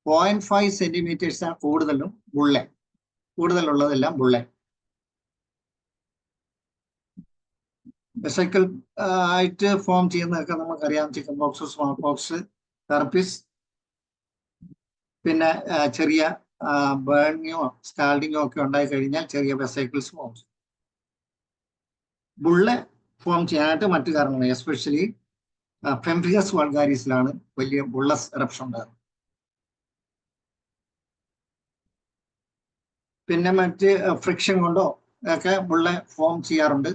0.5 സെന്റിമീറ്റേഴ്സിനാൽ കൂടുതലുള്ളതെല്ലാം ബുള്ളെ. വെസൈക്കിൾ ആയിട്ട് ഫോം ചെയ്യുന്നതൊക്കെ നമുക്കറിയാം. Chicken pox, small pox, herpes, പിന്നെ ചെറിയ ബേണിങ്ങോ സ്കാൽഡിങ്ങോ ഒക്കെ ഉണ്ടായി കഴിഞ്ഞാൽ ചെറിയ വെസൈക്കിൾസ് ഫോം ചെയ്യും. ബുള്ളെ ഫോം ചെയ്യാനായിട്ട് മറ്റു കാരണങ്ങൾ, എസ്പെഷ്യലി പെംഫിയസ് വൾഗാരിസിലാണ് വലിയ ബുള്ളസ് എറപ്ഷൻ ഉണ്ടാകുന്നത്. പിന്നെ മറ്റ് ഫ്രിക്ഷൻ കൊണ്ടോ ഒക്കെ ബുള്ളെ ഫോം ചെയ്യാറുണ്ട്.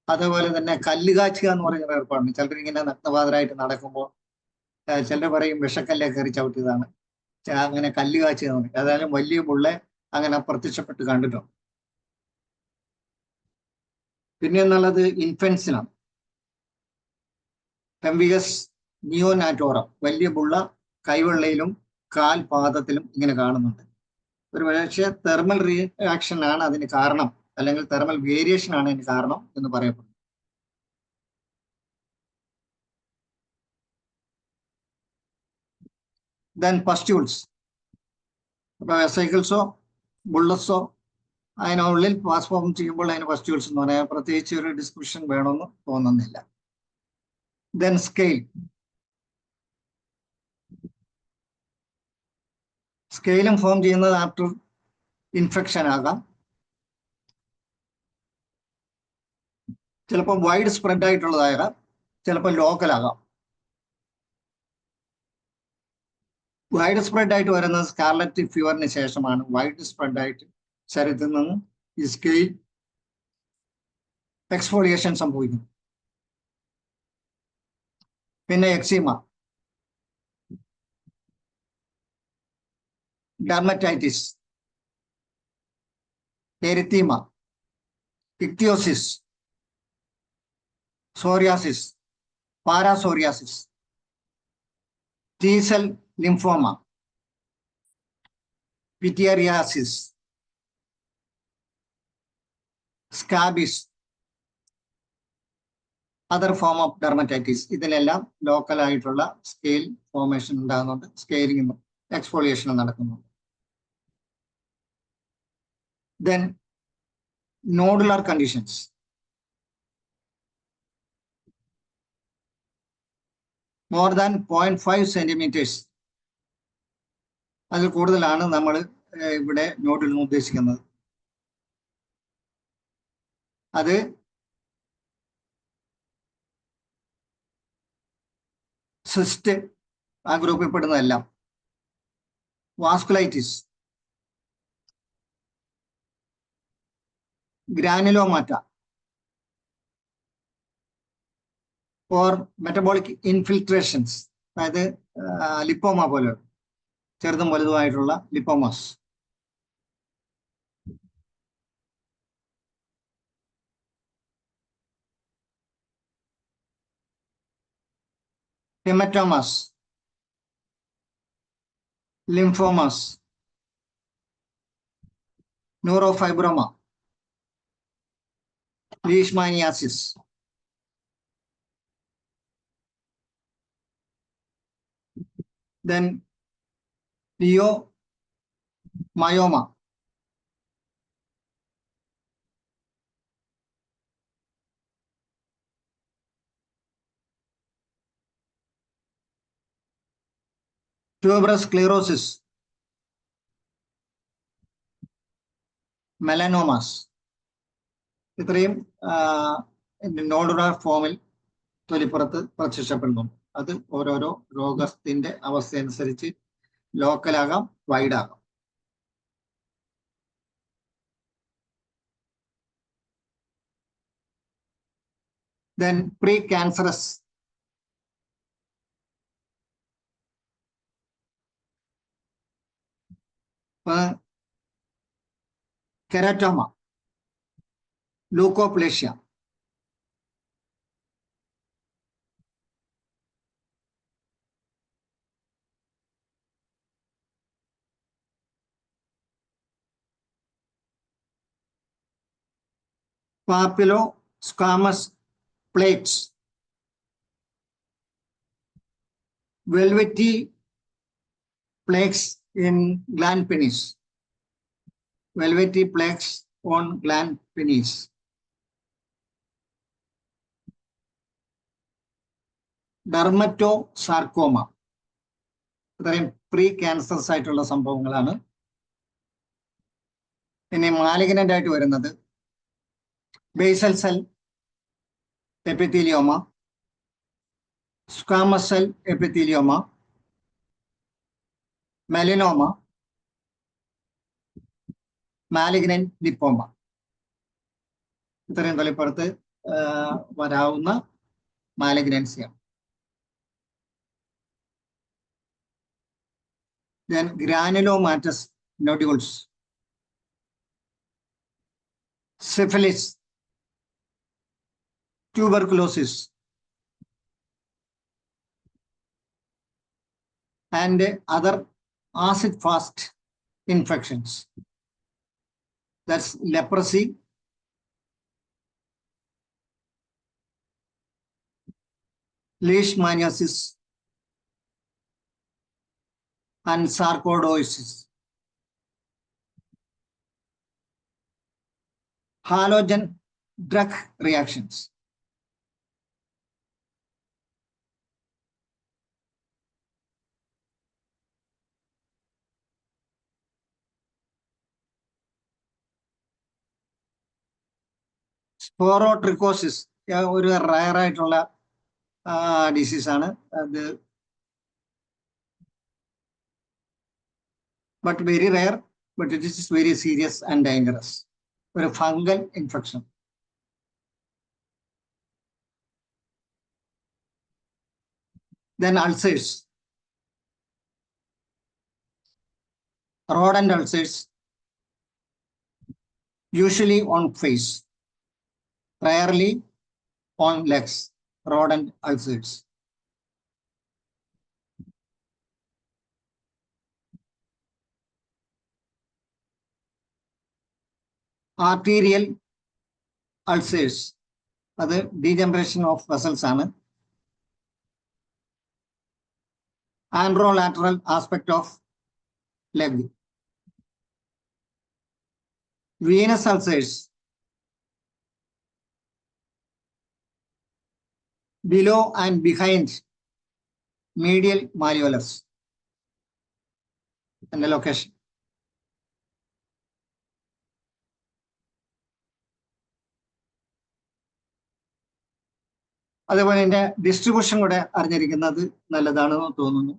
അതുപോലെ തന്നെ കല്ലുകാച്ചുക എന്ന് പറയുന്ന ഏർപ്പാടുണ്ട്. ചിലർ ഇങ്ങനെ നഗ്നപാതരായിട്ട് നടക്കുമ്പോൾ ചിലർ പറയും വിഷക്കല്ലെ കയറി ചവിട്ടിയതാണ്, അങ്ങനെ കല്ല് കാച്ചുക എന്ന് പറയും. ഏതായാലും വലിയ ബുള്ളെ അങ്ങനെ പ്രത്യക്ഷപ്പെട്ട് കണ്ടിട്ടുണ്ട്. പിന്നെ എന്നുള്ളത് ഇൻഫൻസിനാണ്. പെംഫിയസ് നിയോനാറ്റോറം, വലിയ ബുള്ള കൈവെള്ളയിലും കാൽപാദത്തിലും ഇങ്ങനെ കാണുന്നുണ്ട്. ഒരു പക്ഷേ തെർമൽ റിയാക്ഷൻ ആണ് അതിന് കാരണം, അല്ലെങ്കിൽ തെർമൽ വേരിയേഷൻ ആണ് അതിന് കാരണം എന്ന് പറയപ്പെടുന്നു. ദെൻ പസ്റ്റ്യൂൾസ്, അപ്പൊ വെസൈക്കിൾസോ ബുള്ളസോ അതിനുള്ളിൽ പാസ് ഫോം ചെയ്യുമ്പോൾ അതിന് പസ്റ്റ്യൂൾസ് എന്ന് പറയാം. പ്രത്യേകിച്ച് ഒരു ഡിസ്ക്രിപ്ഷൻ വേണമെന്ന് തോന്നുന്നില്ല. ദെൻ സ്കെയിലും ഫോം ചെയ്യുന്നത് ആഫ്റ്റർ ഇൻഫെക്ഷൻ ആകാം. ചിലപ്പോൾ വൈഡ് സ്പ്രെഡ് ആയിട്ടുള്ളതാകാം, ചിലപ്പോൾ ലോക്കൽ ആകാം. വൈഡ് സ്പ്രെഡ് ആയിട്ട് വരുന്നത് സ്കാർലറ്റ് ഫീവറിന് ശേഷമാണ് വൈഡ് സ്പ്രെഡ് ആയിട്ട് ശരീരത്തിൽ നിന്ന് ഈ സ്കെയിൽ എക്സ്ഫോളിയേഷൻ സംഭവിക്കുന്നു. പിന്നെ eczema, dermatitis, erythema, ichthyosis, psoriasis, parapsoriasis, T-cell lymphoma, pityriasis, scabies, other form of dermatitis. ഇതിലെല്ലാം ലോക്കൽ ആയിട്ടുള്ള സ്കെയിൽ ഫോർമേഷൻ ഉണ്ടാകുന്നുണ്ട്, സ്കെയിലിംഗ് എക്സ്ഫോളിയേഷൻ നടക്കുന്നുണ്ട്. Then nodular conditions. More than 0.5 centimeters. അതിൽ കൂടുതലാണ് നമ്മൾ ഇവിടെ നോഡിൽ നിന്ന് ഉദ്ദേശിക്കുന്നത്. അത് സിസ്റ്റ് ആ ഗ്രൂപ്പിൽ പെടുന്നതെല്ലാം. Vasculitis, granulomata or metabolic infiltrations, അതായത് ലിപ്പോമ പോലെ ചെറുതും വലുതുമായിട്ടുള്ള lipomas. Haematomas, lymphomas, neurofibroma, leishmaniasis. Then leiomyoma, tuberous sclerosis, melanomas. ഇത്രയും നോഡുലാർ ഫോമിൽ തൊലിപ്പുറത്ത് പ്രത്യക്ഷപ്പെടുന്നുണ്ട്. അത് ഓരോരോ രോഗത്തിന്റെ അവസ്ഥയനുസരിച്ച് ലോക്കലാകാം, വൈഡ് ആകാം. Then pre-cancerous, keratoma, leukoplasia, papillosquamous plaques, velvety plaques in gland penis, velvety plaques on gland penis. Dermatosarcoma. ഇത്രയും പ്രീ ക്യാൻസർസ് ആയിട്ടുള്ള സംഭവങ്ങളാണ്. പിന്നെ മാലിഗ്നന്റ് ആയിട്ട് വരുന്നത് basal cell epithelioma, squamous cell epithelioma, melanoma, malignant lipoma. ഇത്രയും തൊലിപ്പുറത്ത് വരാവുന്ന മാലിഗ്നൻസിയാണ്. Then granulomatous nodules, syphilis, tuberculosis, and other acid-fast infections. That's leprosy, leishmaniasis, and sarcoidosis. Halogen drug reactions. Sporotrichosis ഒരു റയർ ആയിട്ടുള്ള ഡിസീസാണ്. അത് but very rare, but it is very serious and dangerous. A fungal infection. Then ulcers. Rodent ulcers, usually on face, rarely on legs. Rodent ulcers. Arterial ulcers, അത് degeneration of vessels ആണ്. Anterolateral aspect of leg. Venous ulcers, below and behind medial malleolus. And the location. അതേപോലെ ഇതിന്റെ distribution കൂടെ അറിഞ്ഞിരിക്കുന്നത് നല്ലതാണെന്ന് തോന്നുന്നു.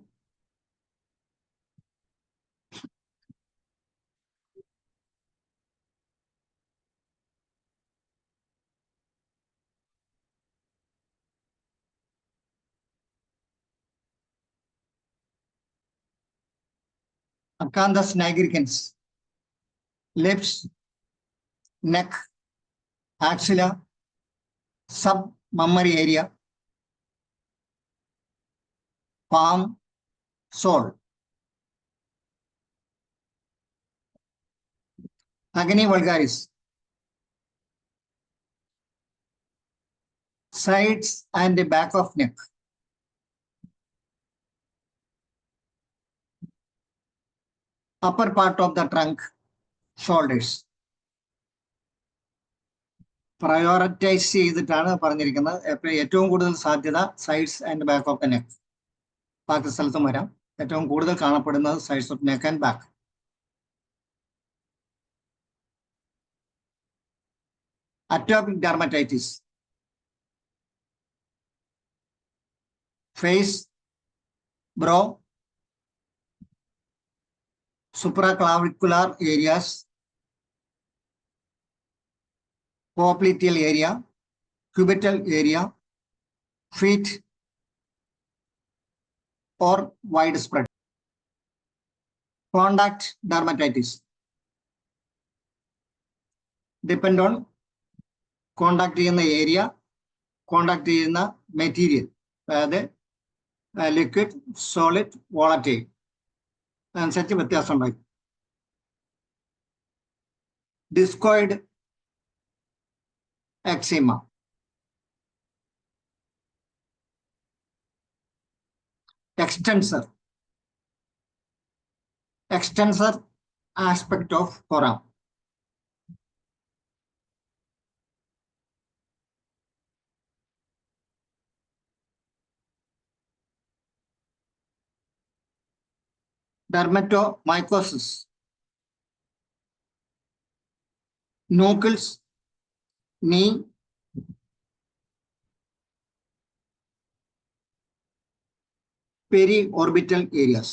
Acanthus nigricans, lips, neck, axilla, submammary area, palm, sole. Agni vulgaris, sides and the back of neck. Upper part of the trunk, shoulders. Prioritise ചെയ്തിട്ടാണ് പറഞ്ഞിരിക്കുന്നത്. ഏറ്റവും കൂടുതൽ സാധ്യത sides and back of the neck. ബാക്കി സ്ഥലത്തും വരാം. ഏറ്റവും കൂടുതൽ കാണപ്പെടുന്നത് sides of neck and back. Atopic dermatitis, face, brow, supraclavicular areas, popliteal area, cubital area, feet, or widespread. Contact dermatitis depend on contact in the area, contact in the material, the liquid, solid, volatile. അനുസരിച്ച് വ്യത്യാസം ഉണ്ടായി. Discoid eczema, extensor aspect of forearm. Dermatomycosis, knuckles, knee, periorbital areas.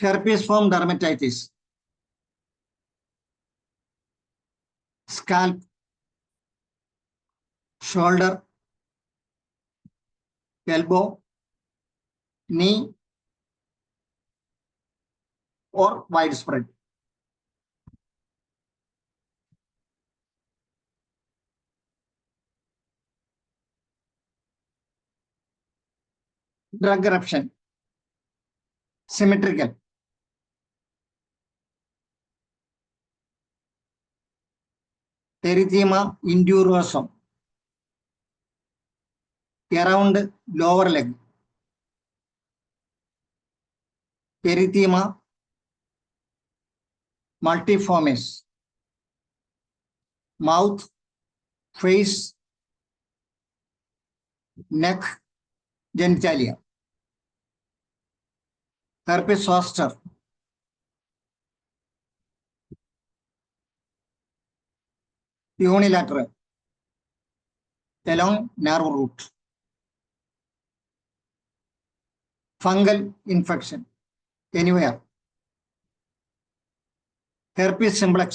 Herpesiform dermatitis, scalp, shoulder, elbow, knee, or widespread. Drug eruption, symmetrical. Erythema indurosum, around lower leg. Erythema multiformis, mouth, face, neck, genitalia. Herpes zoster, unilateral, along narrow root. fungal infection anywhere. Herpes simplex,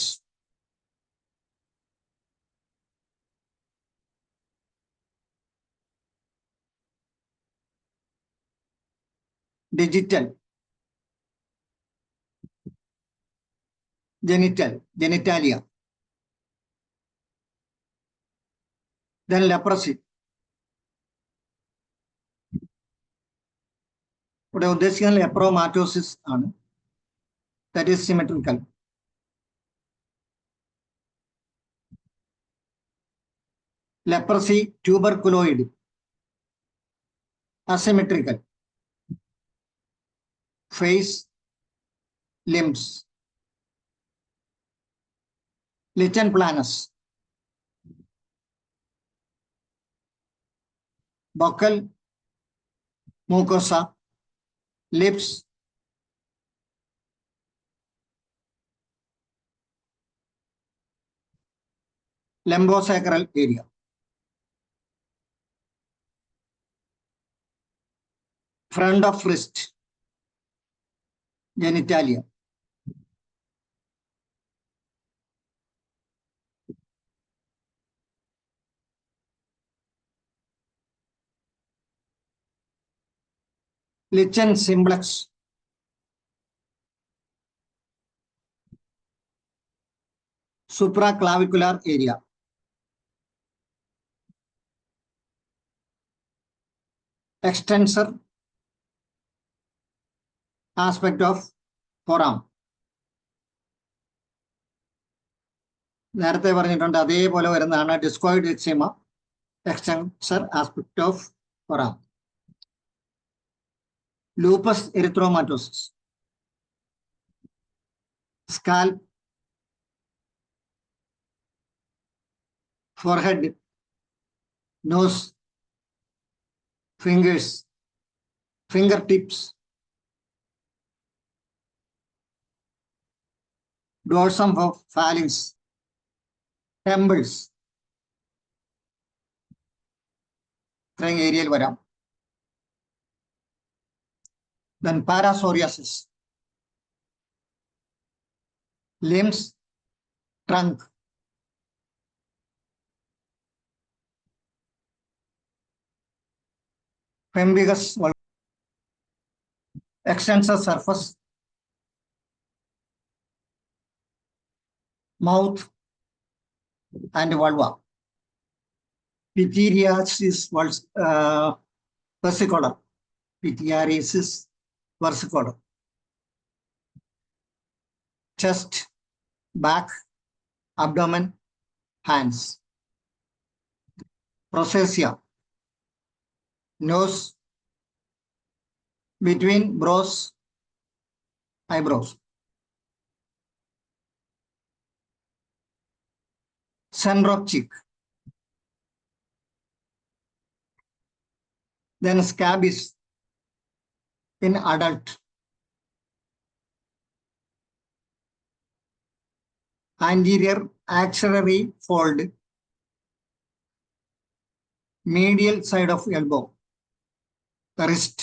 digital, genitalia. Then leprosy. ഇവിടെ ഉദ്ദേശിക്കുന്ന ലെപ്രോമാറ്റോസിസ് ആണ്. That is symmetrical. leprosy tuberculoid, asymmetrical. Face, limbs. Lichen planus, buccal mucosa, lips, lumbosacral area. Front of wrist, genitalia. Lichen simplex, supraclavicular area. Extensor aspect of forearm. നേരത്തെ പറഞ്ഞിട്ടുണ്ട് അതേപോലെ വരുന്നതാണ് discoid eczema, extensor aspect of forearm. Lupus erythematosus, scalp, forehead, nose, fingers, fingertips, dorsum of phalanx, temples. ഇത്രയും ഏരിയയിൽ വരാം. Then parapsoriasis, limbs, trunk. Pemphigus vulgaris, extensor surface, mouth and vulva. Pityriasis versicolor, pityriasis versicolor. Chest, back, abdomen, hands. Rosacea, nose, between brows, eyebrows. Center of cheek. Then scabies in adult. Anterior axillary fold, medial side of elbow, wrist.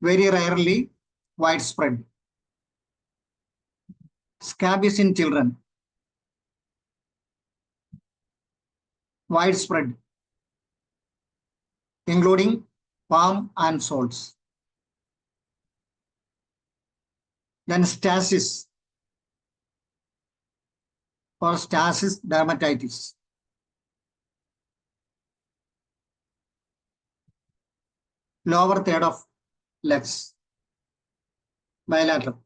Very rarely widespread. Scabies in children, widespread, including palm and soles. Then stasis or stasis dermatitis. Lower third of legs, bilateral.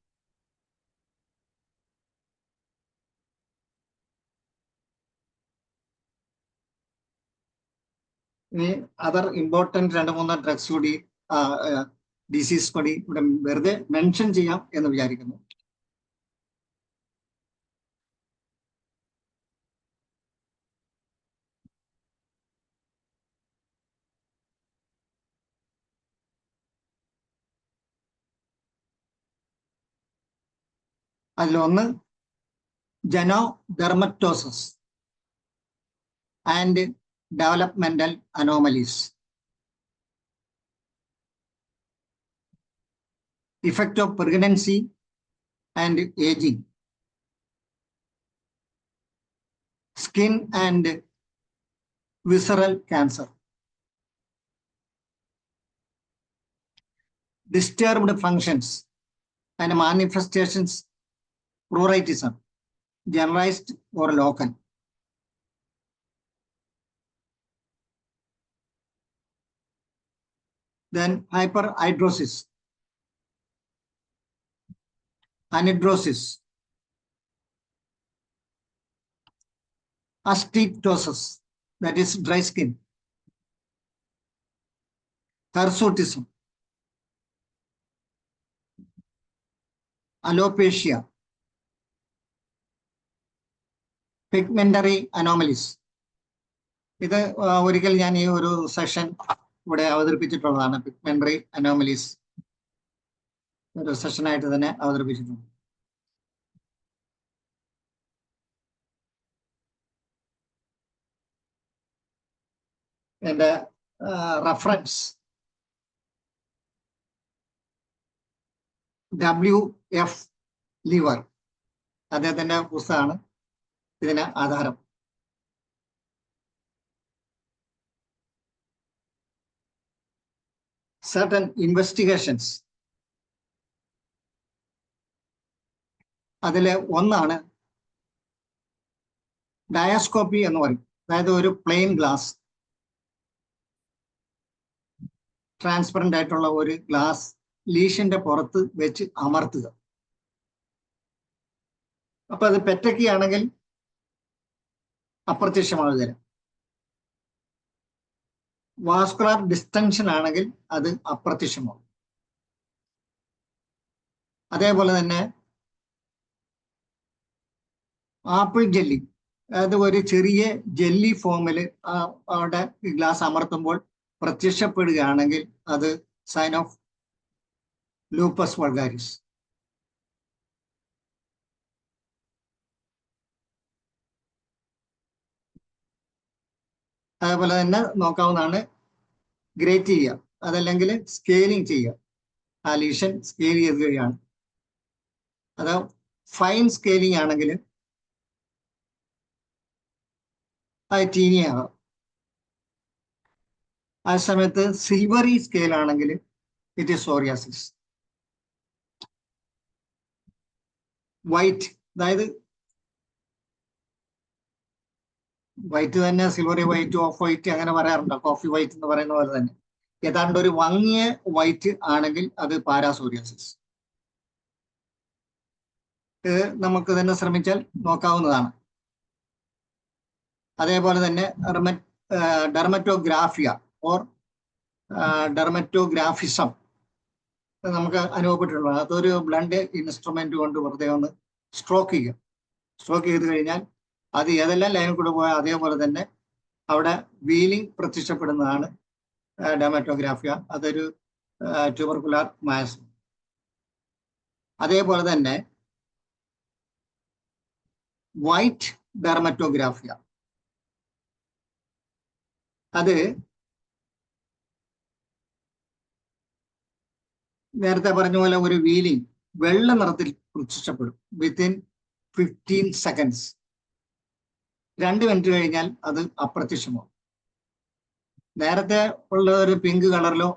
Other important രണ്ട് മൂന്ന് drugs കൂടി disease കൂടി ഇവിടെ വെറുതെ mention ചെയ്യാം എന്ന് വിചാരിക്കുന്നു. അതിലൊന്ന് ജനോഡെർമറ്റോസിസ് and developmental anomalies. effect of pregnancy and aging, skin and visceral cancer, disturbed functions and manifestations, pruritism, generalized or local. Then hyperhidrosis, anhidrosis, astigmatism, that is dry skin, hirsutism, alopecia, pigmentary anomalies. ഇത് ഒരിക്കൽ ഞാൻ ഈ ഒരു session ഇവിടെ അവതരിപ്പിച്ചിട്ടുള്ളതാണ്. പിഗ്മെന്ററി anomalies ഒരു സെഷനായിട്ട് തന്നെ അവതരിപ്പിച്ചിട്ടുണ്ട്. എൻ്റെ റഫറൻസ് WF ലിവർ, അദ്ദേഹത്തിന്റെ പുസ്തകമാണ് ഇതിന് ആധാരം. certain investigations, അതിലെ ഒന്നാണ് ഡയാസ്കോപ്പി എന്ന് പറയും. അതായത് ഒരു പ്ലെയിൻ ഗ്ലാസ്, ട്രാൻസ്പെറന്റ് ആയിട്ടുള്ള ഒരു ഗ്ലാസ് ലീഷന്റെ പുറത്ത് വെച്ച് അമർത്തുക. അപ്പൊ അത് പെറ്റയ്ക്കാണെങ്കിൽ അപ്രത്യക്ഷമാകുക. വാസ്കുലർ ഡിസ്റ്റൻഷൻ ആണെങ്കിൽ അത് അപ്രത്യക്ഷമാകും. അതേപോലെ തന്നെ ആപ്പിൾ ജെല്ലി, അതായത് ഒരു ചെറിയ ജെല്ലി ഫോമിൽ അവിടെ ഗ്ലാസ് അമർത്തുമ്പോൾ പ്രത്യക്ഷപ്പെടുകയാണെങ്കിൽ അത് സൈൻ ഓഫ് ലൂപ്പസ് വൾഗാരിസ്. അതേപോലെ തന്നെ നോക്കാവുന്നതാണ് ഗ്രേറ്റ് ചെയ്യുക, അതല്ലെങ്കിൽ സ്കെയിലിംഗ് ചെയ്യുക. ആ ലീഷൻ സ്കെയിൽ ചെയ്യുകയാണ്. അത് ഫൈൻ സ്കെയിലിംഗ് ആണെങ്കിൽ അത് ടീനിയാകാം. ആ സമയത്ത് സിൽവറി സ്കെയിൽ ആണെങ്കിൽ ഇറ്റ് ഈസ് സോറിയാസിസ്. വൈറ്റ്, അതായത് വൈറ്റ് തന്നെ സിൽവറി വൈറ്റ്, ഓഫ് വൈറ്റ് അങ്ങനെ പറയാറുണ്ട്. കോഫി വൈറ്റ് എന്ന് പറയുന്ന പോലെ തന്നെ ഏതാണ്ട് ഒരു വങ്ങിയ വൈറ്റ് ആണെങ്കിൽ അത് പാരാസോറിയാസിസ്. ഇത് നമുക്ക് തന്നെ ശ്രമിച്ചാൽ നോക്കാവുന്നതാണ്. അതേപോലെ തന്നെ ഡെർമറ്റോഗ്രാഫിയ ഓർ ഡെർമറ്റോഗ്രാഫിസം നമുക്ക് അനുഭവപ്പെട്ടിട്ടുള്ളത്. അതൊരു ബ്ലഡ് ഇൻസ്ട്രുമെന്റ് കൊണ്ട് വെറുതെ ഒന്ന് സ്ട്രോക്ക് ചെയ്യുക. സ്ട്രോക്ക് ചെയ്ത് കഴിഞ്ഞാൽ അത് ഏതെല്ലാം ലൈനിൽ കൂടെ പോയാൽ അതേപോലെ തന്നെ അവിടെ വീലിംഗ് പ്രത്യക്ഷപ്പെടുന്നതാണ് ഡെർമറ്റോഗ്രാഫിയ. അതൊരു ട്യൂബർകുലാർ മയസം. അതേപോലെ തന്നെ വൈറ്റ് ഡെർമറ്റോഗ്രാഫിയ, അത് നേരത്തെ പറഞ്ഞ പോലെ ഒരു വീലിംഗ് വെള്ള നിറത്തിൽ പ്രത്യക്ഷപ്പെടും വിത്തിൻ 15 seconds. 2 മിനിറ്റ് കഴിഞ്ഞാൽ അത് അപ്രത്യക്ഷമാവും. നേരത്തെ ഉള്ള ഒരു പിങ്ക് കളറിലോ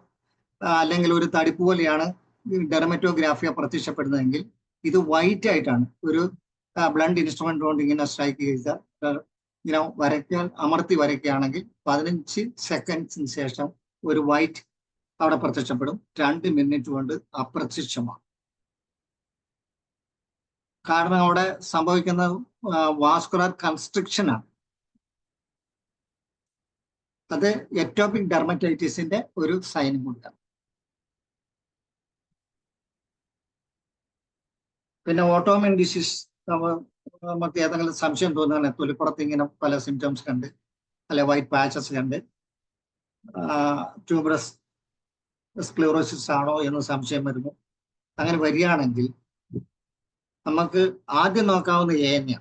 അല്ലെങ്കിൽ ഒരു തടിപ്പ് പോലെയാണ് ഡെർമറ്റോഗ്രാഫിയ പ്രത്യക്ഷപ്പെടുന്നതെങ്കിൽ ഇത് വൈറ്റ് ആയിട്ടാണ്. ഒരു ബ്ലഡ് ഇൻസ്ട്രുമെന്റ് കൊണ്ട് ഇങ്ങനെ സ്ട്രൈക്ക് ചെയ്ത ഇങ്ങനെ വരയ്ക്കാൻ അമർത്തി വരയ്ക്കുകയാണെങ്കിൽ 15 സെക്കൻഡ്സിന് ശേഷം ഒരു വൈറ്റ് അവിടെ പ്രത്യക്ഷപ്പെടും. 2 മിനിറ്റ് കൊണ്ട് അപ്രത്യക്ഷമാണ്. കാരണം അവിടെ സംഭവിക്കുന്ന വാസ്കുലർ കൺസ്ട്രിക്ഷൻ ആണ്. അത് എക്ടോപിക് ഡെർമറ്റൈറ്റിസിന്റെ ഒരു സൈൻ കൂടിയാണ്. പിന്നെ ഓട്ടോമിൻ ഡിസീസ്, നമുക്ക് ഏതെങ്കിലും സംശയം തോന്നുകയാണ്, തൊലിപ്പുറത്ത് ഇങ്ങനെ പല സിംറ്റംസ് കണ്ട് അല്ലെ വൈറ്റ് പാച്ചസ് കണ്ട് ട്യൂബറസ് സ്ക്ലെറോസിസ് ആണോ എന്ന് സംശയം വരുന്നു. അങ്ങനെ വരികയാണെങ്കിൽ നമുക്ക് ആദ്യം നോക്കാവുന്ന ANA.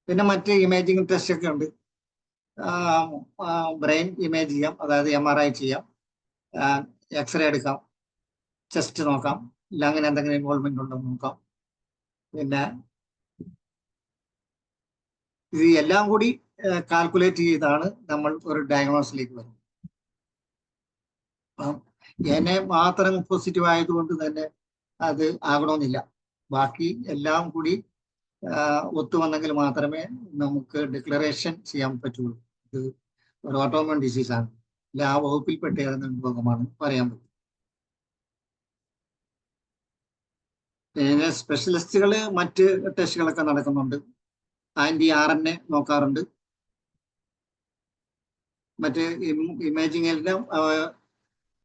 പിന്നെ മറ്റ് ഇമേജിംഗ് ടെസ്റ്റ് ഒക്കെ ഉണ്ട്. ബ്രെയിൻ ഇമേജ് ചെയ്യാം, അതായത് MRI ചെയ്യാം, എക്സ്റേ എടുക്കാം, ചെസ്റ്റ് നോക്കാം, ലങ്ങിന് എന്തെങ്കിലും ഇൻവോൾവ്മെന്റ് ഉണ്ടോ എന്ന് നോക്കാം. പിന്നെ ഇത് എല്ലാം കൂടി കാൽക്കുലേറ്റ് ചെയ്താണ് നമ്മൾ ഒരു ഡയഗ്നോസിലേക്ക് വരുന്നത്. അപ്പം എന്നെ മാത്രം പോസിറ്റീവ് ആയതുകൊണ്ട് തന്നെ അത് ആകണമെന്നില്ല. ബാക്കി എല്ലാം കൂടി ഒത്തുവന്നെങ്കിൽ മാത്രമേ നമുക്ക് ഡിക്ലറേഷൻ ചെയ്യാൻ പറ്റുള്ളൂ. ഇത് ഒരു ഓട്ടോമിൻ ഡിസീസാണ്, അല്ല ആ വകുപ്പിൽപ്പെട്ട ഏതെങ്കിലും രോഗമാണ് പറയാൻ പറ്റും. പിന്നെ സ്പെഷ്യലിസ്റ്റുകൾ മറ്റ് ടെസ്റ്റുകളൊക്കെ നടക്കുന്നുണ്ട്. RNA നോക്കാറുണ്ട്. മറ്റ് ഇമേജിംഗിലെല്ലാം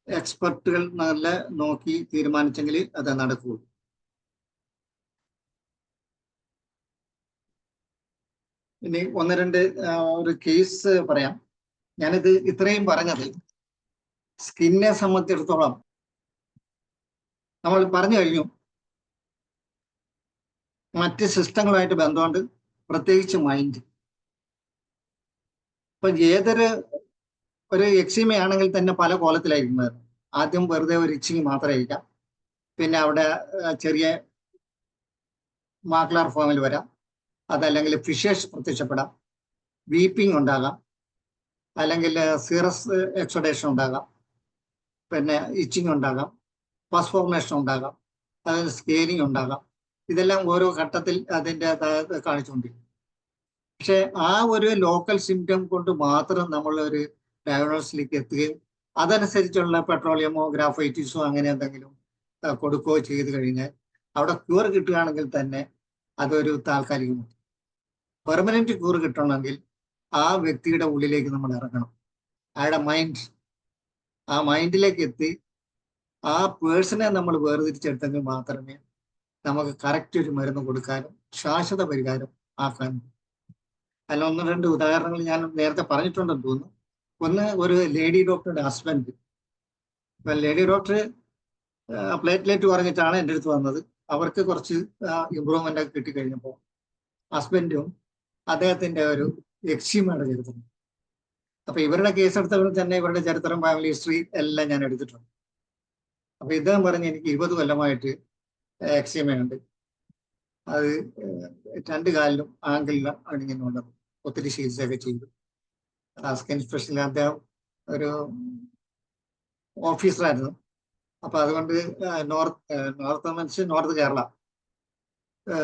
എക്സ്പെർട്ടുകൾ നല്ല നോക്കി തീരുമാനിച്ചെങ്കിൽ അത് നടക്കുകയുള്ളൂ. ഇനി ഒന്ന് രണ്ട് ഒരു കേസ് പറയാം. ഞാനിത് ഇത്രയും പറഞ്ഞത് സ്കിന്നെ സംബന്ധിച്ചിടത്തോളം നമ്മൾ പറഞ്ഞു കഴിഞ്ഞു, മറ്റ് സിസ്റ്റങ്ങളുമായിട്ട് ബന്ധമുണ്ട്, പ്രത്യേകിച്ച് മൈൻഡ്. ഇപ്പൊ ഒരു എക്സിമ ആണെങ്കിൽ തന്നെ പല കോലത്തിലായിരിക്കുന്നത്. ആദ്യം വെറുതെ ഒരു ഇച്ചിങ് മാത്രമായിരിക്കാം, പിന്നെ അവിടെ ചെറിയ മാക്ലാർ ഫോമിൽ വരാം, അതല്ലെങ്കിൽ ഫിഷേഴ്സ് പ്രത്യക്ഷപ്പെടാം, വീപ്പിംഗ് ഉണ്ടാകാം, അല്ലെങ്കിൽ സീറസ് എക്സോഡേഷൻ ഉണ്ടാകാം, പിന്നെ ഇച്ചിങ് ഉണ്ടാകാം, പസ് ഫോർമേഷൻ ഉണ്ടാകാം, അതായത് സ്കെയിലിംഗ് ഉണ്ടാകാം. ഇതെല്ലാം ഓരോ ഘട്ടത്തിൽ അതിൻ്റെ കാണിച്ചുകൊണ്ടിരിക്കും. പക്ഷെ ആ ഒരു ലോക്കൽ സിംറ്റം കൊണ്ട് മാത്രം നമ്മൾ ഒരു ഡയഗ്നോസിലേക്ക് എത്തുകയും അതനുസരിച്ചുള്ള പെട്രോളിയമോ ഗ്രാഫൈറ്റിസോ അങ്ങനെ എന്തെങ്കിലും കൊടുക്കുകയോ ചെയ്തു കഴിഞ്ഞാൽ അവിടെ ക്യൂർ കിട്ടുകയാണെങ്കിൽ തന്നെ അതൊരു താൽക്കാലികമാണ്. പെർമനന്റ് ക്യൂർ കിട്ടണമെങ്കിൽ ആ വ്യക്തിയുടെ ഉള്ളിലേക്ക് നമ്മൾ ഇറങ്ങണം. അയാളുടെ ആ മൈൻഡിലേക്ക് എത്തി ആ പേഴ്സണെ നമ്മൾ വേർതിരിച്ചെടുത്തെങ്കിൽ മാത്രമേ നമുക്ക് കറക്റ്റ് ഒരു മരുന്ന് കൊടുക്കാനും ശാശ്വത പരിഹാരം ആക്കാനും. അല്ല, ഒന്ന് രണ്ട് ഉദാഹരണങ്ങൾ ഞാൻ നേരത്തെ പറഞ്ഞിട്ടുണ്ടെന്ന് തോന്നുന്നു. ഒന്ന്, ഒരു ലേഡി ഡോക്ടറുടെ ഹസ്ബൻഡ്. ഇപ്പൊ ലേഡി ഡോക്ടർ പ്ലേറ്റ്ലെറ്റ് പറഞ്ഞിട്ടാണ് എൻ്റെ അടുത്ത് വന്നത്. അവർക്ക് കുറച്ച് ഇമ്പ്രൂവ്മെന്റ് ഒക്കെ കിട്ടിക്കഴിഞ്ഞപ്പോൾ ഹസ്ബൻഡും അദ്ദേഹത്തിന്റെ ഒരു എക്സിമയുടെ ചരിത്രം. അപ്പൊ ഇവരുടെ കേസ് എടുത്തവർ തന്നെ ഇവരുടെ ചരിത്രം, ഫാമിലി ഹിസ്റ്ററി എല്ലാം ഞാൻ എടുത്തിട്ടുണ്ട്. അപ്പൊ ഇദ്ദേഹം പറഞ്ഞ് എനിക്ക് 20 കൊല്ലമായിട്ട് എക്സിമയുണ്ട്, അത് 2 കാലിലും ആങ്കിളിലും അണിഞ്ഞുള്ളത്, ഒത്തിരി ചികിത്സയൊക്കെ ചെയ്തു. സ്കിൻ സ്പെഷ്യൽ അദ്ദേഹം ഒരു ഓഫീസറായിരുന്നു. അപ്പൊ അതുകൊണ്ട് നോർത്ത് കേരള,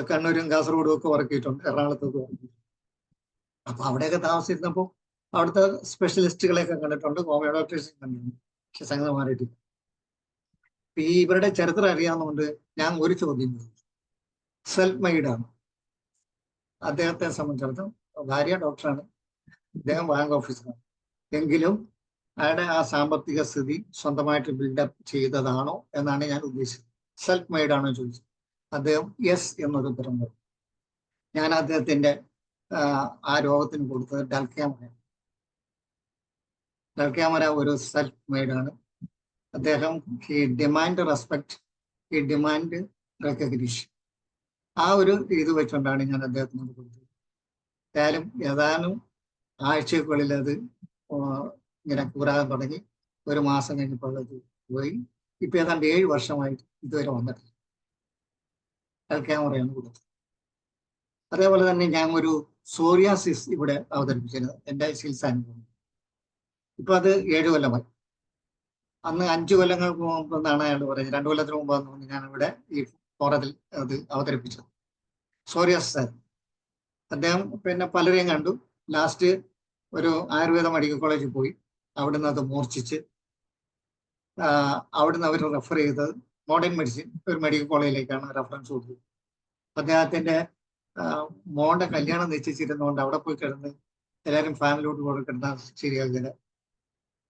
കണ്ണൂരും കാസർഗോഡും ഒക്കെ വർക്ക് ചെയ്തിട്ടുണ്ട്, എറണാകുളത്തൊക്കെ വർക്ക് ചെയ്തിട്ടുണ്ട്. അപ്പൊ അവിടെയൊക്കെ താമസിച്ചിരുന്നപ്പോൾ അവിടുത്തെ സ്പെഷ്യലിസ്റ്റുകളെയൊക്കെ കണ്ടിട്ടുണ്ട്, ഹോമിയോ ഡോക്ടേഴ്സും കണ്ടിട്ടുണ്ട്. പക്ഷെ സംഗതി മാറിയിട്ടില്ല. ഈ ഇവരുടെ ചരിത്രം അറിയാവുന്നതുകൊണ്ട് ഞാൻ ഒരു ചോദ്യം ചോദിച്ചു. സെൽഫ് മെയ്ഡാണ് അദ്ദേഹത്തെ സംബന്ധിച്ചിടത്തോളം. ഭാര്യ ഡോക്ടറാണ്, അദ്ദേഹം ബാങ്ക് ഓഫീസറാണ്. എങ്കിലും അയാളുടെ ആ സാമ്പത്തിക സ്ഥിതി സ്വന്തമായിട്ട് ബിൽഡപ്പ് ചെയ്തതാണോ എന്നാണ് ഞാൻ ഉദ്ദേശിച്ചത്. സെൽഫ് മെയ്ഡാണോ ചോദിച്ചത്. അദ്ദേഹം യെസ് എന്നൊരു ഉത്തരം പറഞ്ഞു. ഞാൻ അദ്ദേഹത്തിന്റെ ആ രോഗത്തിന് കൊടുത്തത് ഡൽക്യാമറ ഒരു സെൽഫ് മെയ്ഡാണ്. അദ്ദേഹം he demand respect, he demand recognition. ആ ഒരു ഇത് വെച്ചുകൊണ്ടാണ് ഞാൻ അദ്ദേഹത്തിന് കൊടുത്തത്. ഏതാനും ആഴ്ചക്കുള്ളിൽ അത് ഇങ്ങനെ കൂറാകാൻ തുടങ്ങി. 1 മാസം കഴിഞ്ഞപ്പോൾ അത് പോയി. ഇപ്പൊ ഏതാണ്ട് 7 വർഷമായിട്ട് ഇതുവരെ വന്നിട്ടില്ല. ഡൽക്യാമറയാണ് കൊടുത്തത്. അതേപോലെ തന്നെ ഞാൻ ഒരു സോറിയാസിസ് ഇവിടെ അവതരിപ്പിച്ചിരുന്നത്, എൻ്റെ ചികിത്സാ അനുഭവം. ഇപ്പൊ അത് 7 കൊല്ലമായി. അന്ന് 5 കൊല്ലങ്ങൾക്ക് മുമ്പ് എന്നാണ് അയാൾ പറയുന്നത്. 2 കൊല്ലത്തിന് മുമ്പാണ് ഞാൻ ഇവിടെ ഈ ഫോറത്തിൽ അത് അവതരിപ്പിച്ചത്. സോറിയാസിസ്. അദ്ദേഹം പിന്നെ പലരെയും കണ്ടു. ലാസ്റ്റ് ഒരു ആയുർവേദ മെഡിക്കൽ കോളേജിൽ പോയി. അവിടുന്ന് അത് മൂർച്ഛിച്ച് അവിടുന്ന് അവർ റെഫർ ചെയ്തത് മോഡേൺ മെഡിസിൻ ഒരു മെഡിക്കൽ കോളേജിലേക്കാണ് റെഫറൻസ് കൊടുത്തത്. അദ്ദേഹത്തിന്റെ മോളുടെ കല്യാണം നിശ്ചയിച്ചിരുന്നതുകൊണ്ട് അവിടെ പോയി കിടന്ന് എല്ലാവരും ഫാമിലിയോട് കൂടെ കിടന്നാൽ ശരിയാകില്ല.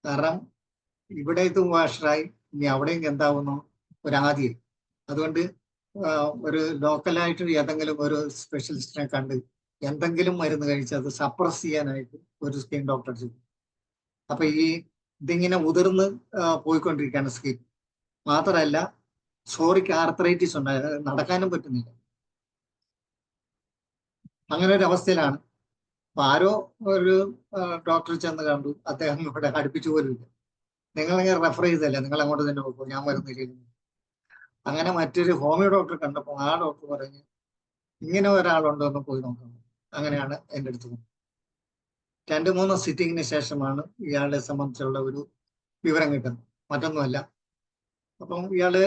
കാരണം ഇവിടെ ഇത് വാഷറായി, ഇനി അവിടെയും എന്താവുന്നു ഒരാദ്യം. അതുകൊണ്ട് ഒരു ലോക്കലായിട്ട് ഏതെങ്കിലും ഒരു സ്പെഷ്യലിസ്റ്റിനെ കണ്ട് എന്തെങ്കിലും മരുന്ന് കഴിച്ച് അത് സപ്രസ് ചെയ്യാനായിട്ട് ഒരു സ്കിൻ ഡോക്ടർ ചെയ്യും. അപ്പൊ ഇതിങ്ങനെ ഉതിർന്ന് പോയിക്കൊണ്ടിരിക്കുകയാണ് സ്കിൻ. മാത്രമല്ല സോറിക്ക് ആർത്രൈറ്റിസ് ഉണ്ടായത്, നടക്കാനും പറ്റുന്നില്ല. അങ്ങനെ ഒരു അവസ്ഥയിലാണ്. അപ്പൊ ആരോ ഒരു ഡോക്ടർ ചെന്ന് കണ്ടു, അദ്ദേഹം ഇവിടെ അടുപ്പിച്ചു പോലുമില്ല. നിങ്ങളിങ്ങനെ റെഫർ ചെയ്തല്ലേ, നിങ്ങൾ അങ്ങോട്ട് തന്നെ പോകും, ഞാൻ വരുന്നില്ല. അങ്ങനെ മറ്റൊരു ഹോമിയോ ഡോക്ടർ കണ്ടപ്പോൾ ആ ഡോക്ടർ പറഞ്ഞു ഇങ്ങനെ ഒരാളുണ്ടോ എന്ന് പോയി നോക്കണം. അങ്ങനെയാണ് എൻ്റെ അടുത്ത് വന്നത്. 2-3 സിറ്റിങ്ങിന് ശേഷമാണ് ഇയാളെ സംബന്ധിച്ചുള്ള ഒരു വിവരം കിട്ടുന്നത്, മറ്റൊന്നുമല്ല. അപ്പം ഇയാള്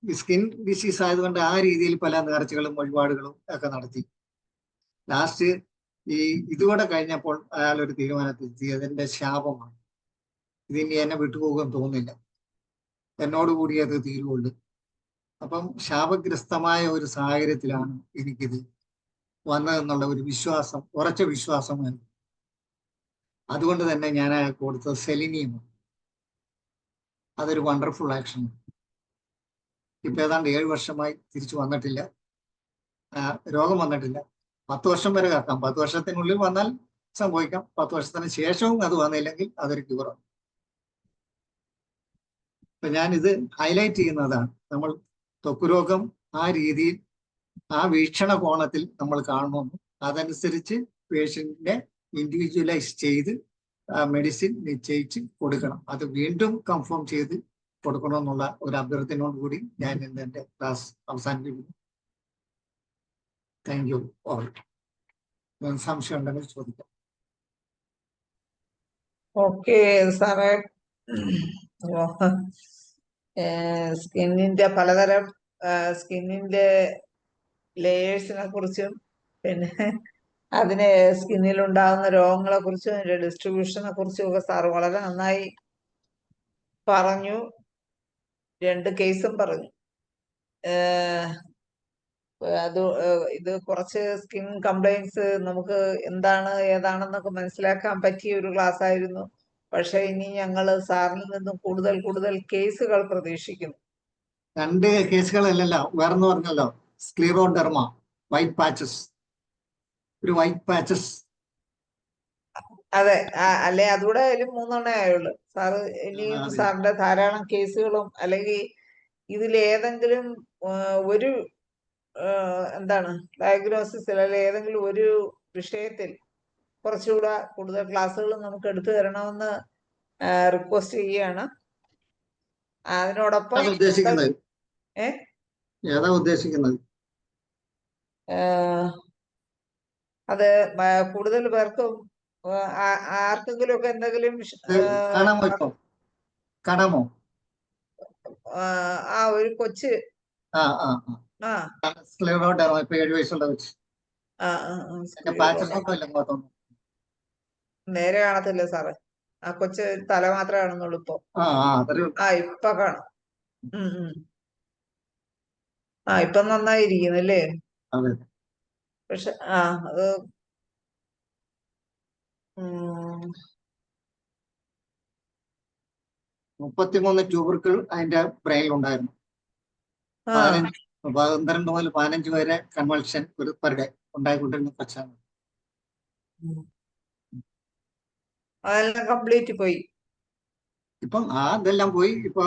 സ്കിൻ ഡിസീസ് ആയതുകൊണ്ട് ആ രീതിയിൽ പല നേർച്ചകളും വഴിപാടുകളും ഒക്കെ നടത്തി. ലാസ്റ്റ് ഇതുകൂടെ കഴിഞ്ഞപ്പോൾ അയാൾ ഒരു തീരുമാനത്തിലെത്തി, അതിന്റെ ശാപമാണ്, ഇതിനി എന്നെ വിട്ടുപോകാൻ തോന്നുന്നില്ല, എന്നോടുകൂടി അത് തീരുവുള്ളൂ. അപ്പം ശാപഗ്രസ്തമായ ഒരു സാഹചര്യത്തിലാണ് എനിക്കിത് വന്നതെന്നുള്ള ഒരു വിശ്വാസം, ഉറച്ച വിശ്വാസമാണ്. അതുകൊണ്ട് തന്നെ ഞാൻ അയാൾക്ക് കൊടുത്തത് സെലിനിയം. അതൊരു വണ്ടർഫുൾ ആക്ഷൻ. ഇപ്പൊ ഏതാണ്ട് 7 വർഷമായി തിരിച്ചു വന്നിട്ടില്ല, രോഗം വന്നിട്ടില്ല. 10 വർഷം വരെ കാക്കാം. 10 വർഷത്തിനുള്ളിൽ വന്നാൽ സംഭവിക്കാം. 10 വർഷത്തിന് ശേഷവും അത് വന്നില്ലെങ്കിൽ അതൊരു ക്യൂറാണ്. അപ്പൊ ഞാനിത് ഹൈലൈറ്റ് ചെയ്യുന്നതാണ്. നമ്മൾ ത്വക്ക് രോഗം ആ രീതിയിൽ, ആ വീക്ഷണകോണത്തിൽ നമ്മൾ കാണണമെന്നും അതനുസരിച്ച് പേഷ്യന്റിനെ ഇൻഡിവിജ്വലൈസ് ചെയ്ത് മെഡിസിൻ നിശ്ചയിച്ച് കൊടുക്കണം. അത് വീണ്ടും കൺഫേം ചെയ്ത് കൊടുക്കണമെന്നുള്ള ഒരു അഭ്യർത്ഥനയോട് കൂടി ഞാൻ ഇന്ന് എൻ്റെ ക്ലാസ് അവസാനിപ്പിക്കുന്നു. Thank you all. സംശയം ഉണ്ടെങ്കിൽ ചോദിക്കാം. ഓക്കെ സാറേ, സ്കിന്നിന്റെ പലതരം സ്കിന്നിന്റെ ലേയേഴ്സിനെ കുറിച്ചും പിന്നെ അതിന് സ്കിന്നിൽ ഉണ്ടാകുന്ന രോഗങ്ങളെ കുറിച്ചും അതിന്റെ ഡിസ്ട്രിബ്യൂഷനെ കുറിച്ചും ഒക്കെ സാറ് വളരെ നന്നായി പറഞ്ഞു. 2 കേസും പറഞ്ഞു. അത് ഇത് കുറച്ച് സ്കിൻ കംപ്ലൈൻസ് നമുക്ക് എന്താണ് ഏതാണെന്നൊക്കെ മനസ്സിലാക്കാൻ പറ്റിയ ഒരു ക്ലാസ് ആയിരുന്നു. പക്ഷെ ഇനി ഞങ്ങൾ സാറിൽ നിന്നും കൂടുതൽ കേസുകൾ പ്രതീക്ഷിക്കുന്നു. 2 കേസുകളല്ലല്ലോ, വേറെന്ന് പറഞ്ഞല്ലോ, സ്ക്ലീറോഡെർമ, വൈറ്റ് പാച്ചസ്, ഒരു വൈറ്റ് പാച്ചസ്. അതെ, അല്ലെ അതുകൂടെ അതിലും 3 ആയുള്ളൂ സാറ്. ഇനിയും സാറിന്റെ ധാരാളം കേസുകളും അല്ലെങ്കിൽ ഇതിലേതെങ്കിലും ഒരു എന്താണ് ഡയഗ്നോസിസിൽ അല്ലെ ഏതെങ്കിലും ഒരു വിഷയത്തിൽ കുറച്ചുകൂടെ കൂടുതൽ ക്ലാസ്സുകൾ നമുക്ക് എടുത്തു തരണമെന്ന് റിക്വസ്റ്റ് ചെയ്യുകയാണ്. അതിനോടൊപ്പം ഏതാ ഉദ്ദേശിക്കുന്നത്? അത് കൂടുതൽ പേർക്കും ആർക്കെങ്കിലും ഒക്കെ എന്തെങ്കിലും കാണാമോ? ആ ഒരു കൊച്ച് നേരെ കാണത്തില്ല സാറേ, ആ കൊച്ച് തല മാത്രമേ കാണുന്നുള്ളൂ ഇപ്പൊ. ഇപ്പൊ കാണും. ഇപ്പൊ നന്നായിരിക്കുന്നല്ലേ? പക്ഷെ അത് 33 ട്യൂബറുകൾ അതിന്റെ ബ്രെയിനിൽ ഉണ്ടായിരുന്നു. 12 മുതൽ 15 വരെ കൺവൾഷൻ ഒരു പെർ ഡേ ഉണ്ടായിക്കൊണ്ടിരുന്ന കൊച്ചാണ്. അതെല്ലാം കംപ്ലീറ്റ് പോയി. ഇപ്പം അതെല്ലാം പോയി. ഇപ്പൊ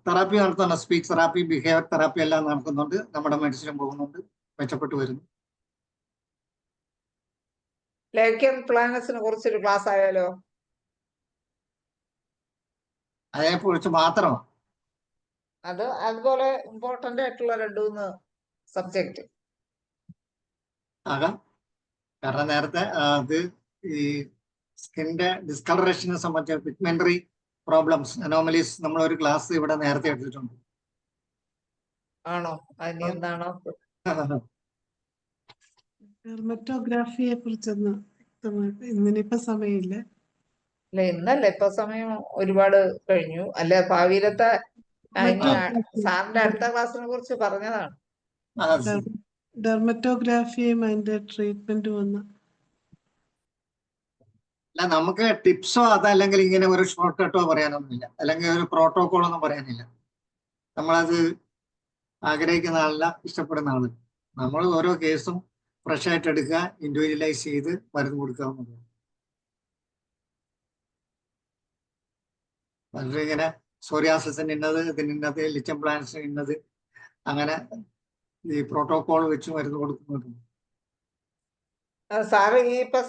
തെറാപ്പി നടത്തുന്നുണ്ട്, സ്പീച്ച് തെറാപ്പി, ബിഹേവിയർ തെറാപ്പി എല്ലാം നടക്കുന്നുണ്ട്. നമ്മുടെ മെഡിസിനും പോകുന്നുണ്ട്, മെച്ചപ്പെട്ടു വരുന്നു. ലേക്യം പ്ലാനസിനെ കുറിച്ചൊരു ക്ലാസ് ആയാലോ? അതേക്കുറിച്ച് മാത്രമാണ്. അത് അതുപോലെ ഇമ്പോർട്ടന്റ് ആയിട്ടുള്ള 2-3 സബ്ജക്ട് ആകാം. കാരണം നേരത്തെ അത് ഈ സ്കിന്റെ ഡിസ്കളറേഷനെ സംബന്ധിച്ച പിഗ്മെന്ററി പ്രോബ്ലംസ്, അനോമലീസ് നമ്മൾ ഒരു ക്ലാസ് ഇവിടെ നേരത്തെ എടുത്തിട്ടുണ്ട്. ആണോ? അതിന് എന്താണോ ഡെർമറ്റോഗ്രാഫിയെ കുറിച്ചൊന്ന് ഇന്നിപ്പോ സമയമില്ല. അല്ല, ഇന്നല്ല, ഇപ്പൊ സമയം ഒരുപാട് കഴിഞ്ഞു. അല്ല, ഭാവിയിലത്തെ സാറിന്റെ അടുത്ത ക്ലാസ്സിനെ കുറിച്ച് പറഞ്ഞതാണ്. ഡെർമറ്റോഗ്രാഫിയും അതിന്റെ ട്രീറ്റ്മെന്റും ഒന്ന്. അല്ല, നമുക്ക് ടിപ്സോ അതല്ലെങ്കിൽ ഇങ്ങനെ ഒരു ഷോർട്ട് കട്ടോ പറയാനൊന്നുമില്ല, അല്ലെങ്കിൽ ഒരു പ്രോട്ടോകോൾ ഒന്നും പറയാനില്ല. നമ്മളത് ആഗ്രഹിക്കുന്ന ആളല്ല, ഇഷ്ടപ്പെടുന്ന ആള്. നമ്മൾ ഓരോ കേസും ഫ്രഷ് ആയിട്ട് എടുക്കുക, ഇൻഡിവിജ്വലൈസ് ചെയ്ത് മരുന്ന് കൊടുക്കുക. വളരെ ഇങ്ങനെ സോറിയാസിന് ഇന്നത്, ഇതിനിന്നത്, ലിച്ചം പ്ലാന്റ്സിന് ഇന്നത്, അങ്ങനെ ഈ പ്രോട്ടോകോൾ വെച്ച് മരുന്ന് കൊടുക്കുന്നത്. സാറ് ഈ ഇപ്പൊ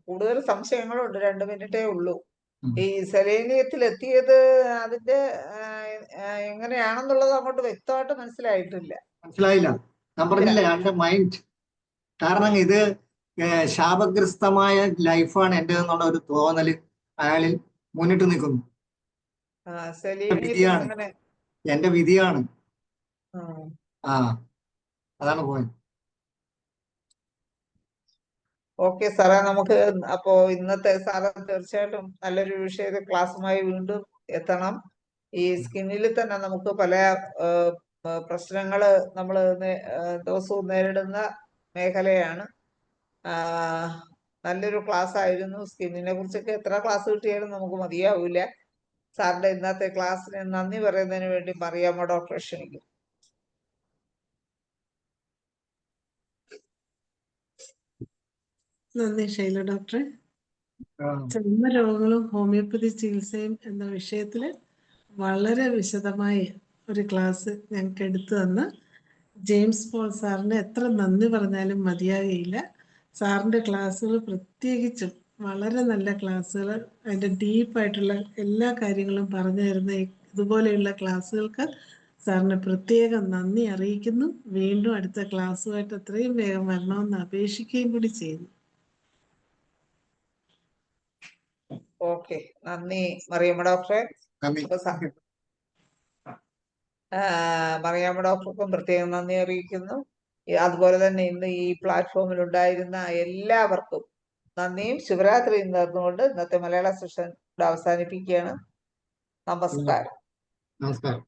കൂടുതൽ സംശയങ്ങളുണ്ട്, 2 മിനിറ്റേ ഉള്ളൂ. ഉം. ഈ സെലേനിയത്തിൽ എത്തിയത് അതിന്റെ എങ്ങനെയാണെന്നുള്ളത് അങ്ങോട്ട് വ്യക്തമായിട്ട് മനസ്സിലായിട്ടില്ല. മനസ്സിലായില്ല. ഞാൻ പറഞ്ഞില്ലേ അയാളുടെ മൈൻഡ്. കാരണം ഇത് ശാപഗ്രസ്തമായ ലൈഫാണ് എൻ്റെ എന്നുള്ള ഒരു തോന്നല് അയാളിൽ മുന്നിട്ട് നിൽക്കുന്നു. സെലേനിയത്തിൽ വിധിയാണ്. അങ്ങനെ എന്റെ വിധിയാണ്. ഉം. ആ അതാണ് പോയിന്റ്. ഓക്കെ സാറേ, നമുക്ക് അപ്പോ ഇന്നത്തെ സാറ് തീർച്ചയായിട്ടും നല്ലൊരു വിഷയത്തെ ക്ലാസ്സുമായി വീണ്ടും എത്തണം. ഈ സ്കിന്നിൽ തന്നെ നമുക്ക് പല പ്രശ്നങ്ങള് നമ്മൾ ദിവസവും നേരിടുന്ന മേഖലയാണ്. നല്ലൊരു ക്ലാസ് ആയിരുന്നു. സ്കിന്നിനെ കുറിച്ചൊക്കെ എത്ര ക്ലാസ് കിട്ടിയാലും നമുക്ക് മതിയാവില്ല. സാറിന്റെ ഇന്നത്തെ ക്ലാസ്സിന് നന്ദി പറയുന്നതിന് വേണ്ടി മറിയാമ്മ ഡോക്ടറെ ക്ഷണിക്കും. നന്ദി ശൈല ഡോക്ടറെ. ആ, ചർമ്മരോഗങ്ങളും ഹോമിയോപ്പതി ചികിത്സയും എന്ന വിഷയത്തില് വളരെ വിശദമായ ഒരു ക്ലാസ് ഞങ്ങൾക്ക് എടുത്തു തന്ന ജെയിംസ് പോൾ സാറിന് എത്ര നന്ദി പറഞ്ഞാലും മതിയാകയില്ല. സാറിൻ്റെ ക്ലാസ്സുകൾ പ്രത്യേകിച്ചും വളരെ നല്ല ക്ലാസ്സുകൾ, അതിൻ്റെ ഡീപ്പായിട്ടുള്ള എല്ലാ കാര്യങ്ങളും പറഞ്ഞു തരുന്ന ഇതുപോലെയുള്ള ക്ലാസ്സുകൾക്ക് സാറിന് പ്രത്യേകം നന്ദി അറിയിക്കുന്നു. വീണ്ടും അടുത്ത ക്ലാസ്സുമായിട്ട് എത്രയും വേഗം വരണമെന്ന് അപേക്ഷിക്കുകയും കൂടി ചെയ്യുന്നു. ഓക്കെ, നന്ദി മറിയാമ്മ ഡോക്ടറെ. നന്ദി. അപ്പൊ മറിയാമ്മ ഡോക്ടർക്കും പ്രത്യേകം നന്ദി അറിയിക്കുന്നു. അതുപോലെ തന്നെ ഇന്ന് ഈ പ്ലാറ്റ്ഫോമിൽ ഉണ്ടായിരുന്ന എല്ലാവർക്കും നന്ദിയും ശുഭരാത്രിയും നേർന്നുകൊണ്ട് ഇന്നത്തെ മലയാള സെഷൻ അവസാനിപ്പിക്കുകയാണ്. നമസ്കാരം. നമസ്കാരം.